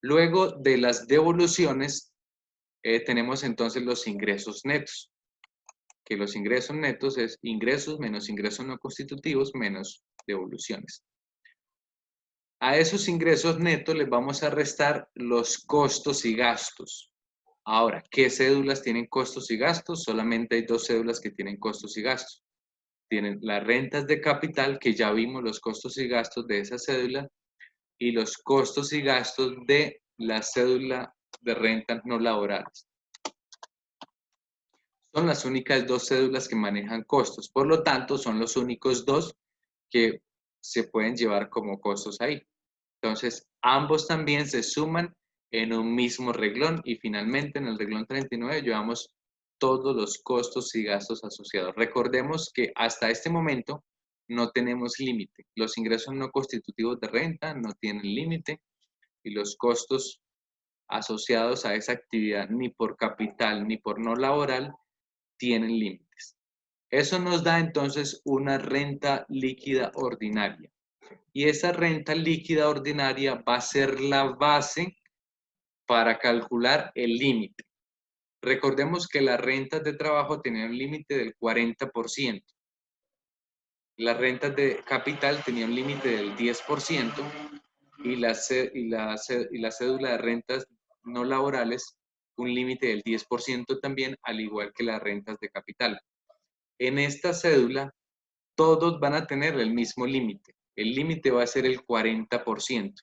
Luego de las devoluciones, tenemos entonces los ingresos netos, que los ingresos netos es ingresos menos ingresos no constitutivos menos devoluciones. A esos ingresos netos les vamos a restar los costos y gastos. Ahora, ¿qué cédulas tienen costos y gastos? Solamente hay 2 cédulas que tienen costos y gastos. Tienen las rentas de capital, que ya vimos los costos y gastos de esa cédula, y los costos y gastos de la cédula de rentas no laborales. Son las únicas 2 cédulas que manejan costos. Por lo tanto, son los únicos 2 que se pueden llevar como costos ahí. Entonces, ambos también se suman en un mismo renglón y finalmente en el renglón 39 llevamos todos los costos y gastos asociados. Recordemos que hasta este momento no tenemos límite. Los ingresos no constitutivos de renta no tienen límite y los costos asociados a esa actividad ni por capital ni por no laboral tienen límites. Eso nos da entonces una renta líquida ordinaria. Y esa renta líquida ordinaria va a ser la base para calcular el límite. Recordemos que las rentas de trabajo tenían un límite del 40%. Las rentas de capital tenían un límite del 10% y la cédula de rentas no laborales un límite del 10% también, al igual que las rentas de capital. En esta cédula, todos van a tener el mismo límite. El límite va a ser el 40%.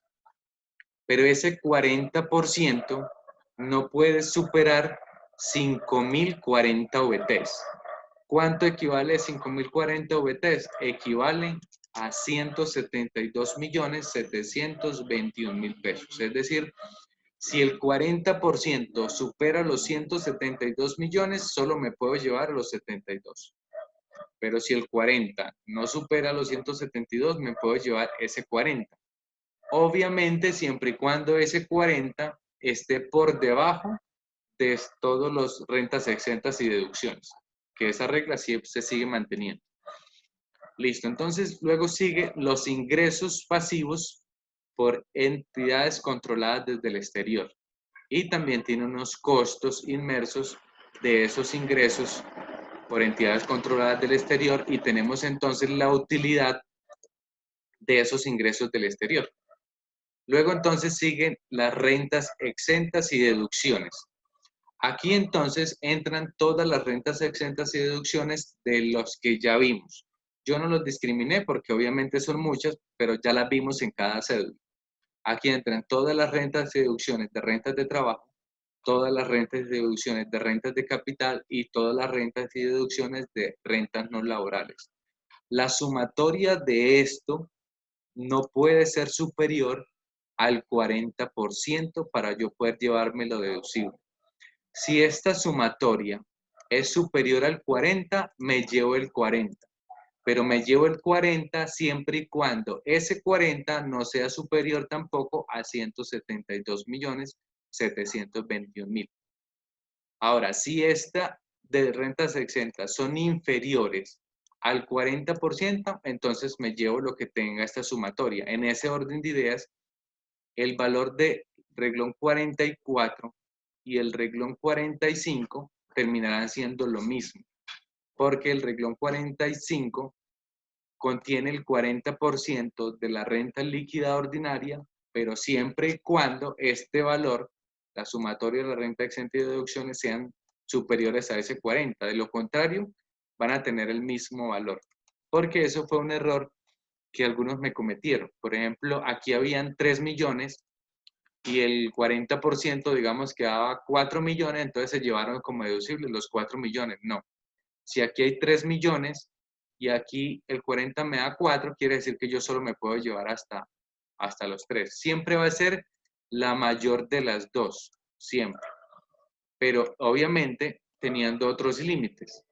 Pero ese 40% no puede superar 5.040 VTs. ¿Cuánto equivale a 5.040 VTs? Equivale a 172.721.000 pesos. Es decir, si el 40% supera los 172 millones, solo me puedo llevar los 72. Pero si el 40 no supera los 172, me puedo llevar ese 40. Obviamente, siempre y cuando ese 40 esté por debajo de todas las rentas exentas y deducciones, que esa regla sí se sigue manteniendo. Listo, entonces luego sigue los ingresos pasivos por entidades controladas desde el exterior. Y también tiene unos costos inmersos de esos ingresos por entidades controladas del exterior y tenemos entonces la utilidad de esos ingresos del exterior. Luego entonces siguen las rentas exentas y deducciones. Aquí entonces entran todas las rentas exentas y deducciones de los que ya vimos. Yo no los discriminé porque obviamente son muchas, pero ya las vimos en cada cédula. Aquí entran todas las rentas y deducciones de rentas de trabajo, todas las rentas y deducciones de rentas de capital y todas las rentas y deducciones de rentas no laborales. La sumatoria de esto no puede ser superior al 40% para yo poder llevarme lo deducible. Si esta sumatoria es superior al 40, me llevo el 40. Pero me llevo el 40 siempre y cuando ese 40 no sea superior tampoco a 172.721.000. Ahora, si esta de rentas exentas son inferiores al 40%, entonces me llevo lo que tenga esta sumatoria. En ese orden de ideas, el valor de reglón 44 y el reglón 45 terminarán siendo lo mismo, porque el reglón 45 contiene el 40% de la renta líquida ordinaria, pero siempre y cuando este valor, la sumatoria de la renta exenta y deducciones, sean superiores a ese 40. De lo contrario, van a tener el mismo valor, porque eso fue un error que algunos me cometieron. Por ejemplo, aquí habían 3 millones y el 40%, digamos, que daba 4 millones, entonces se llevaron como deducibles los 4 millones. No. Si aquí hay 3 millones y aquí el 40 me da 4, quiere decir que yo solo me puedo llevar hasta los 3. Siempre va a ser la mayor de las dos, siempre. Pero obviamente teniendo otros límites.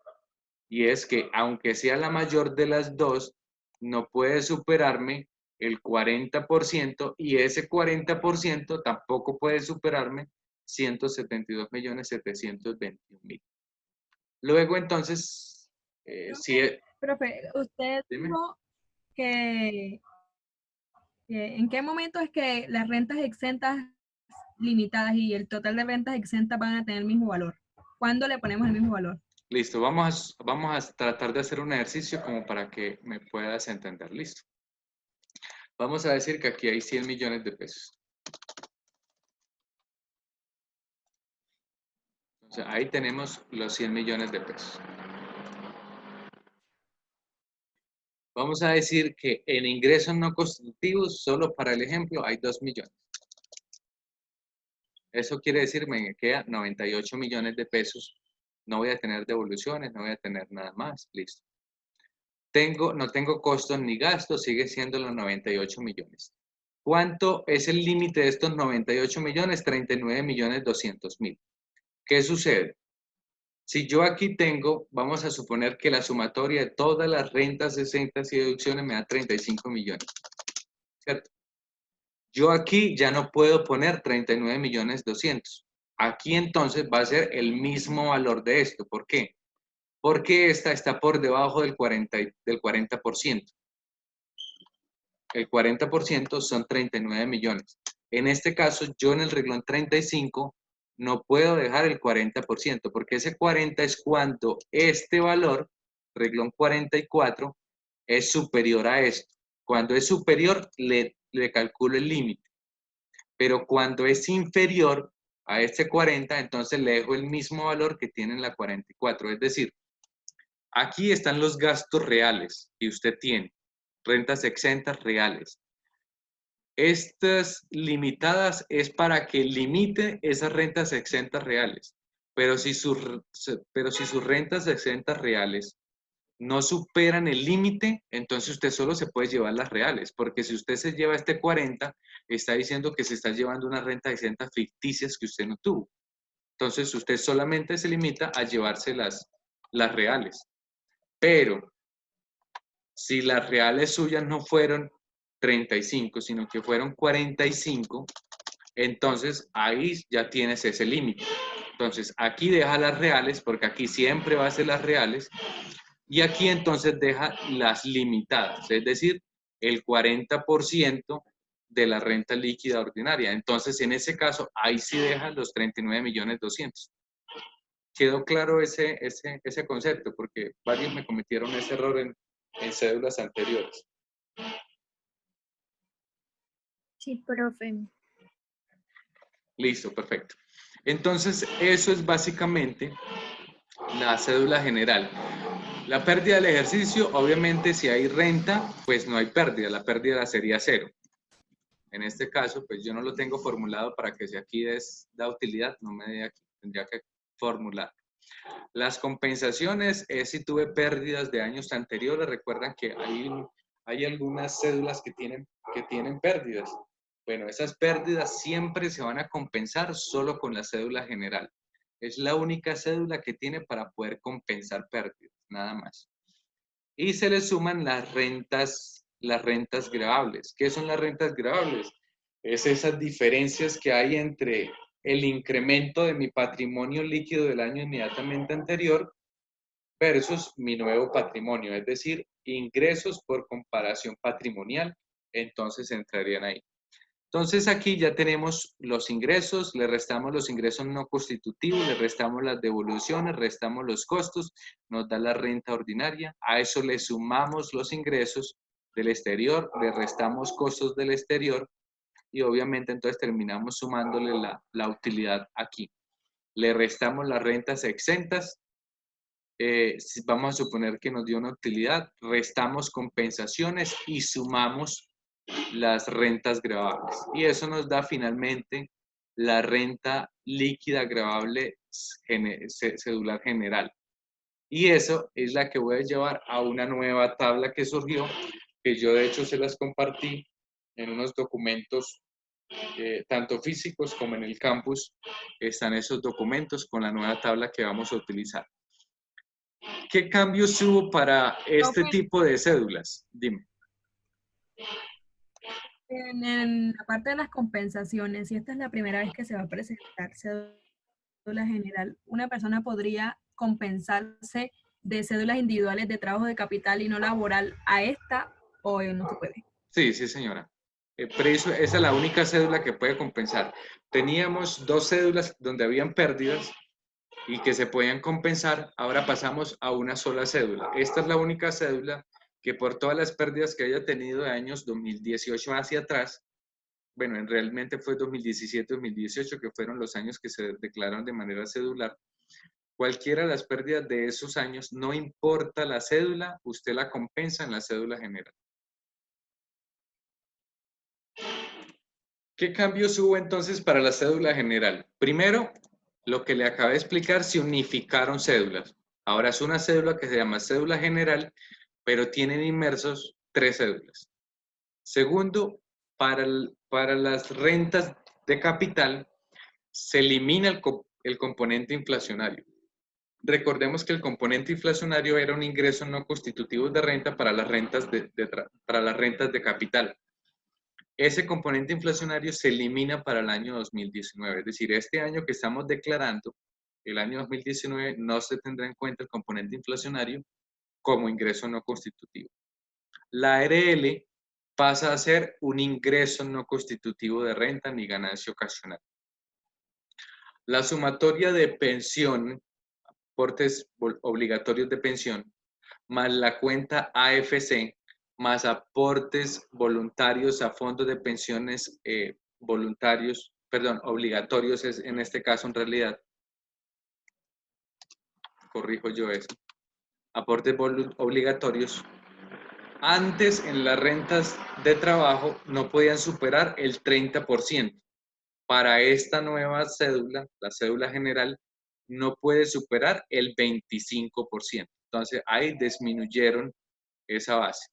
Y es que aunque sea la mayor de las dos, no puede superarme el 40% y ese 40% tampoco puede superarme 172.721.000. Luego entonces, Profe, usted Dime. dijo que ¿en qué momento es que las rentas exentas limitadas y el total de rentas exentas van a tener el mismo valor? ¿Cuándo le ponemos el mismo valor? Listo, vamos a tratar de hacer un ejercicio como para que me puedas entender. Listo. Vamos a decir que aquí hay 100 millones de pesos. O sea, ahí tenemos los 100 millones de pesos. Vamos a decir que en ingresos no constitutivos, solo para el ejemplo, hay 2 millones. Eso quiere decir me queda 98 millones de pesos. No voy a tener devoluciones, no voy a tener nada más. Listo. No tengo costos ni gastos, sigue siendo los 98 millones. ¿Cuánto es el límite de estos 98 millones? 39.200.000. ¿Qué sucede? Si yo aquí tengo, vamos a suponer que la sumatoria de todas las rentas, exentas y deducciones me da 35 millones, ¿cierto? Yo aquí ya no puedo poner 39.200.000. Aquí entonces va a ser el mismo valor de esto. ¿Por qué? Porque esta está por debajo del 40%. El 40% son 39 millones. En este caso, yo en el renglón 35 no puedo dejar el 40%, porque ese 40 es cuando este valor, renglón 44, es superior a esto. Cuando es superior, le calculo el límite. Pero cuando es inferior a este 40, entonces le dejo el mismo valor que tiene en la 44. Es decir, aquí están los gastos reales que usted tiene, rentas exentas reales. Estas limitadas es para que limite esas rentas exentas reales. Pero si sus rentas exentas reales no superan el límite, entonces usted solo se puede llevar las reales, porque si usted se lleva este 40, está diciendo que se está llevando una renta exenta ficticias que usted no tuvo. Entonces usted solamente se limita a llevarse las reales. Pero si las reales suyas no fueron 35, sino que fueron 45, entonces ahí ya tienes ese límite. Entonces aquí deja las reales, porque aquí siempre va a ser las reales, y aquí entonces deja las limitadas, es decir, el 40% de la renta líquida ordinaria. Entonces, en ese caso, ahí sí deja los 39.200.000. ¿Quedó claro ese concepto? Porque varios me cometieron ese error en cédulas anteriores. Sí, profe. Listo, perfecto. Entonces, eso es básicamente la cédula general. La pérdida del ejercicio, obviamente, si hay renta, pues no hay pérdida. La pérdida sería cero. En este caso, pues yo no lo tengo formulado para que si aquí da utilidad, no me dé aquí. Tendría que formular. Las compensaciones es si tuve pérdidas de años anteriores. Recuerdan que hay algunas cédulas que tienen pérdidas. Bueno, esas pérdidas siempre se van a compensar solo con la cédula general. Es la única cédula que tiene para poder compensar pérdidas, nada más. Y se le suman las rentas gravables. ¿Qué son las rentas gravables? Es esas diferencias que hay entre el incremento de mi patrimonio líquido del año inmediatamente anterior versus mi nuevo patrimonio, es decir, ingresos por comparación patrimonial, entonces entrarían ahí. Entonces aquí ya tenemos los ingresos, le restamos los ingresos no constitutivos, le restamos las devoluciones, restamos los costos, nos da la renta ordinaria, a eso le sumamos los ingresos del exterior, le restamos costos del exterior y obviamente entonces terminamos sumándole la utilidad aquí. Le restamos las rentas exentas, vamos a suponer que nos dio una utilidad, restamos compensaciones y sumamos las rentas gravables. Y eso nos da finalmente la renta líquida gravable cedular general. Y eso es la que voy a llevar a una nueva tabla que surgió, que yo de hecho se las compartí en unos documentos, tanto físicos como en el campus, están esos documentos con la nueva tabla que vamos a utilizar. ¿Qué cambios hubo para este tipo de cédulas? Dime. En la parte de las compensaciones, si esta es la primera vez que se va a presentar cédula general, una persona podría compensarse de cédulas individuales de trabajo de capital y no laboral a esta, o no se puede. Sí, sí, señora. Pero esa es la única cédula que puede compensar. Teníamos dos cédulas donde habían pérdidas y que se podían compensar. Ahora pasamos a una sola cédula. Esta es la única cédula que por todas las pérdidas que haya tenido de años 2018 hacia atrás, bueno, realmente fue 2017-2018, que fueron los años que se declararon de manera cedular. Cualquiera de las pérdidas de esos años, no importa la cédula, usted la compensa en la cédula general. ¿Qué cambios hubo entonces para la cédula general? Primero, lo que le acabé de explicar, se unificaron cédulas. Ahora es una cédula que se llama cédula general, pero tienen inmersos 3 cédulas. Segundo, para para las rentas de capital se elimina el componente inflacionario. Recordemos que el componente inflacionario era un ingreso no constitutivo de renta para las rentas para las rentas de capital. Ese componente inflacionario se elimina para el año 2019, es decir, este año que estamos declarando, el año 2019, no se tendrá en cuenta el componente inflacionario como ingreso no constitutivo. La ARL pasa a ser un ingreso no constitutivo de renta ni ganancia ocasional. La sumatoria de pensión, aportes obligatorios de pensión, más la cuenta AFC, más aportes voluntarios a fondos de pensiones obligatorios es en este caso en realidad, corrijo yo eso, aportes obligatorios, antes en las rentas de trabajo no podían superar el 30%. Para esta nueva cédula, la cédula general, no puede superar el 25%. Entonces, ahí disminuyeron esa base.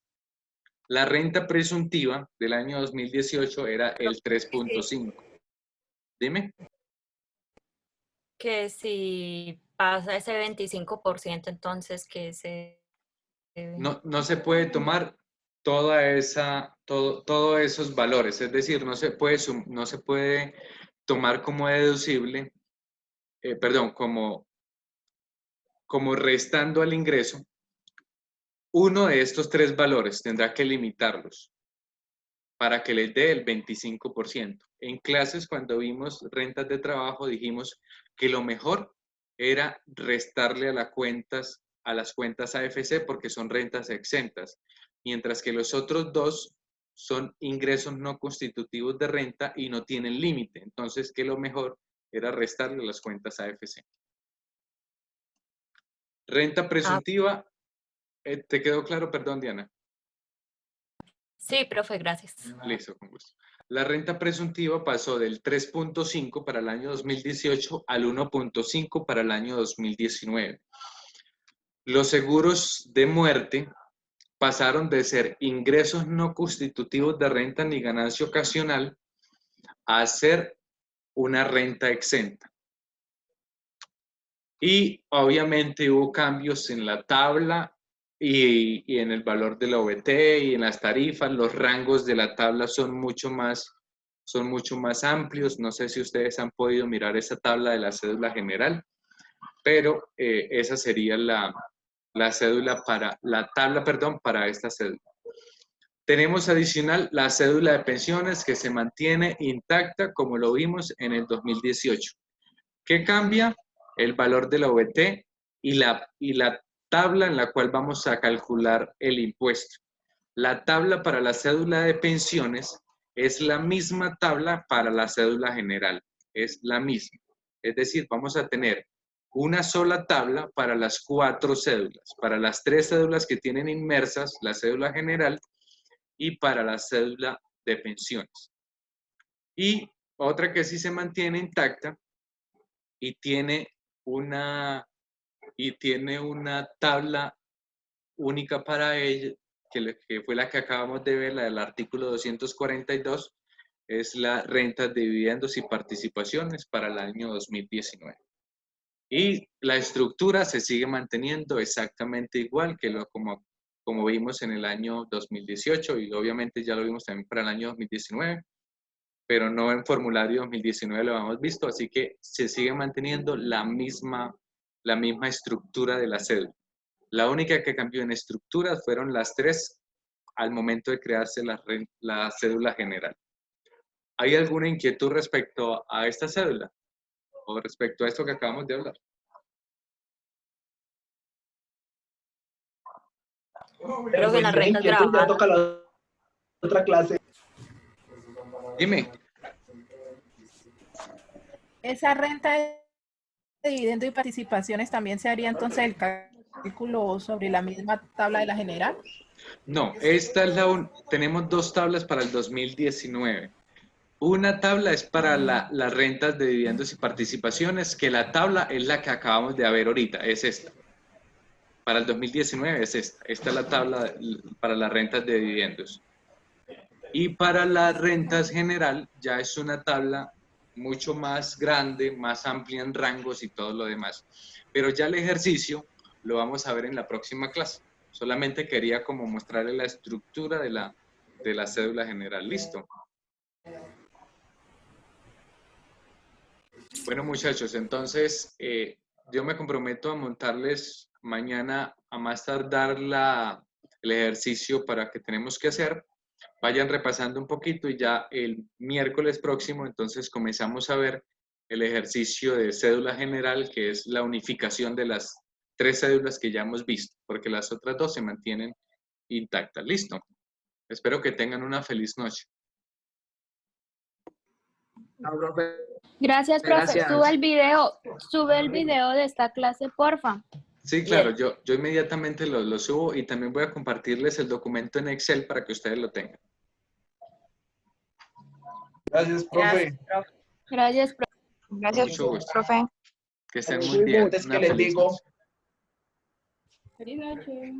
La renta presuntiva del año 2018 era el 3.5. Dime. Que si pasa ese 25%, entonces que se... No se puede tomar todos esos valores, es decir, no se puede tomar como deducible, como restando al ingreso, uno de estos tres valores tendrá que limitarlos para que les dé el 25%. En clases, cuando vimos rentas de trabajo, dijimos que lo mejor era restarle a las cuentas AFC porque son rentas exentas, mientras que los otros dos son ingresos no constitutivos de renta y no tienen límite. Entonces, que lo mejor era restarle a las cuentas AFC. Renta presuntiva, ¿te quedó claro? Perdón, Diana. Sí, profe, gracias. Listo, con gusto. La renta presuntiva pasó del 3.5 para el año 2018 al 1.5 para el año 2019. Los seguros de muerte pasaron de ser ingresos no constitutivos de renta ni ganancia ocasional a ser una renta exenta. Y obviamente hubo cambios en la tabla y en el valor de la OBT y en las tarifas. Los rangos de la tabla son mucho más amplios. No sé si ustedes han podido mirar esa tabla de la cédula general, pero esa sería la tabla para esta cédula. Tenemos adicional la cédula de pensiones que se mantiene intacta como lo vimos en el 2018. ¿Qué cambia? El valor de la OBT y la tabla en la cual vamos a calcular el impuesto. La tabla para la cédula de pensiones es la misma tabla para la cédula general, es la misma. Es decir, vamos a tener una sola tabla para las 4 cédulas, para las 3 cédulas que tienen inmersas la cédula general y para la cédula de pensiones. Y otra que sí se mantiene intacta y tiene una tabla única para ella, que fue la que acabamos de ver, la del artículo 242, es la renta de dividendos y participaciones para el año 2019. Y la estructura se sigue manteniendo exactamente igual que como vimos en el año 2018 y obviamente ya lo vimos también para el año 2019, pero no en formulario 2019 lo hemos visto, así que se sigue manteniendo la misma estructura de la cédula. La única que cambió en estructura fueron las 3 al momento de crearse la cédula general. ¿Hay alguna inquietud respecto a esta cédula? ¿O respecto a esto que acabamos de hablar? Creo que las rentas Ya grabadas. toca la otra clase. Dime. Esa renta de dividendo y participaciones también se haría entonces el cálculo sobre la misma tabla de la general. No, tenemos 2 tablas para el 2019. Una tabla es para las rentas de dividendos y participaciones, que la tabla es la que acabamos de ver ahorita, es esta. Para el 2019 es esta. Esta es la tabla para las rentas de dividendos. Y para las rentas general ya es una tabla mucho más grande, más amplia en rangos y todo lo demás. Pero ya el ejercicio lo vamos a ver en la próxima clase. Solamente quería como mostrarle la estructura de la cédula general. ¿Listo? Bueno, muchachos, entonces yo me comprometo a montarles mañana a más tardar el ejercicio para que tenemos que hacer. Vayan repasando un poquito y ya el miércoles próximo entonces comenzamos a ver el ejercicio de cédula general, que es la unificación de las 3 cédulas que ya hemos visto, porque las otras 2 se mantienen intactas. ¿Listo? Espero que tengan una feliz noche. No, profe. Gracias, profe. Gracias. Sube el video de esta clase, porfa. Sí, claro, yo inmediatamente lo subo y también voy a compartirles el documento en Excel para que ustedes lo tengan. Gracias, profe. Gracias, profe. Gracias, Mucho gusto. profe. Que estén muy bien. Antes que Una les feliz digo, noche. Feliz noche.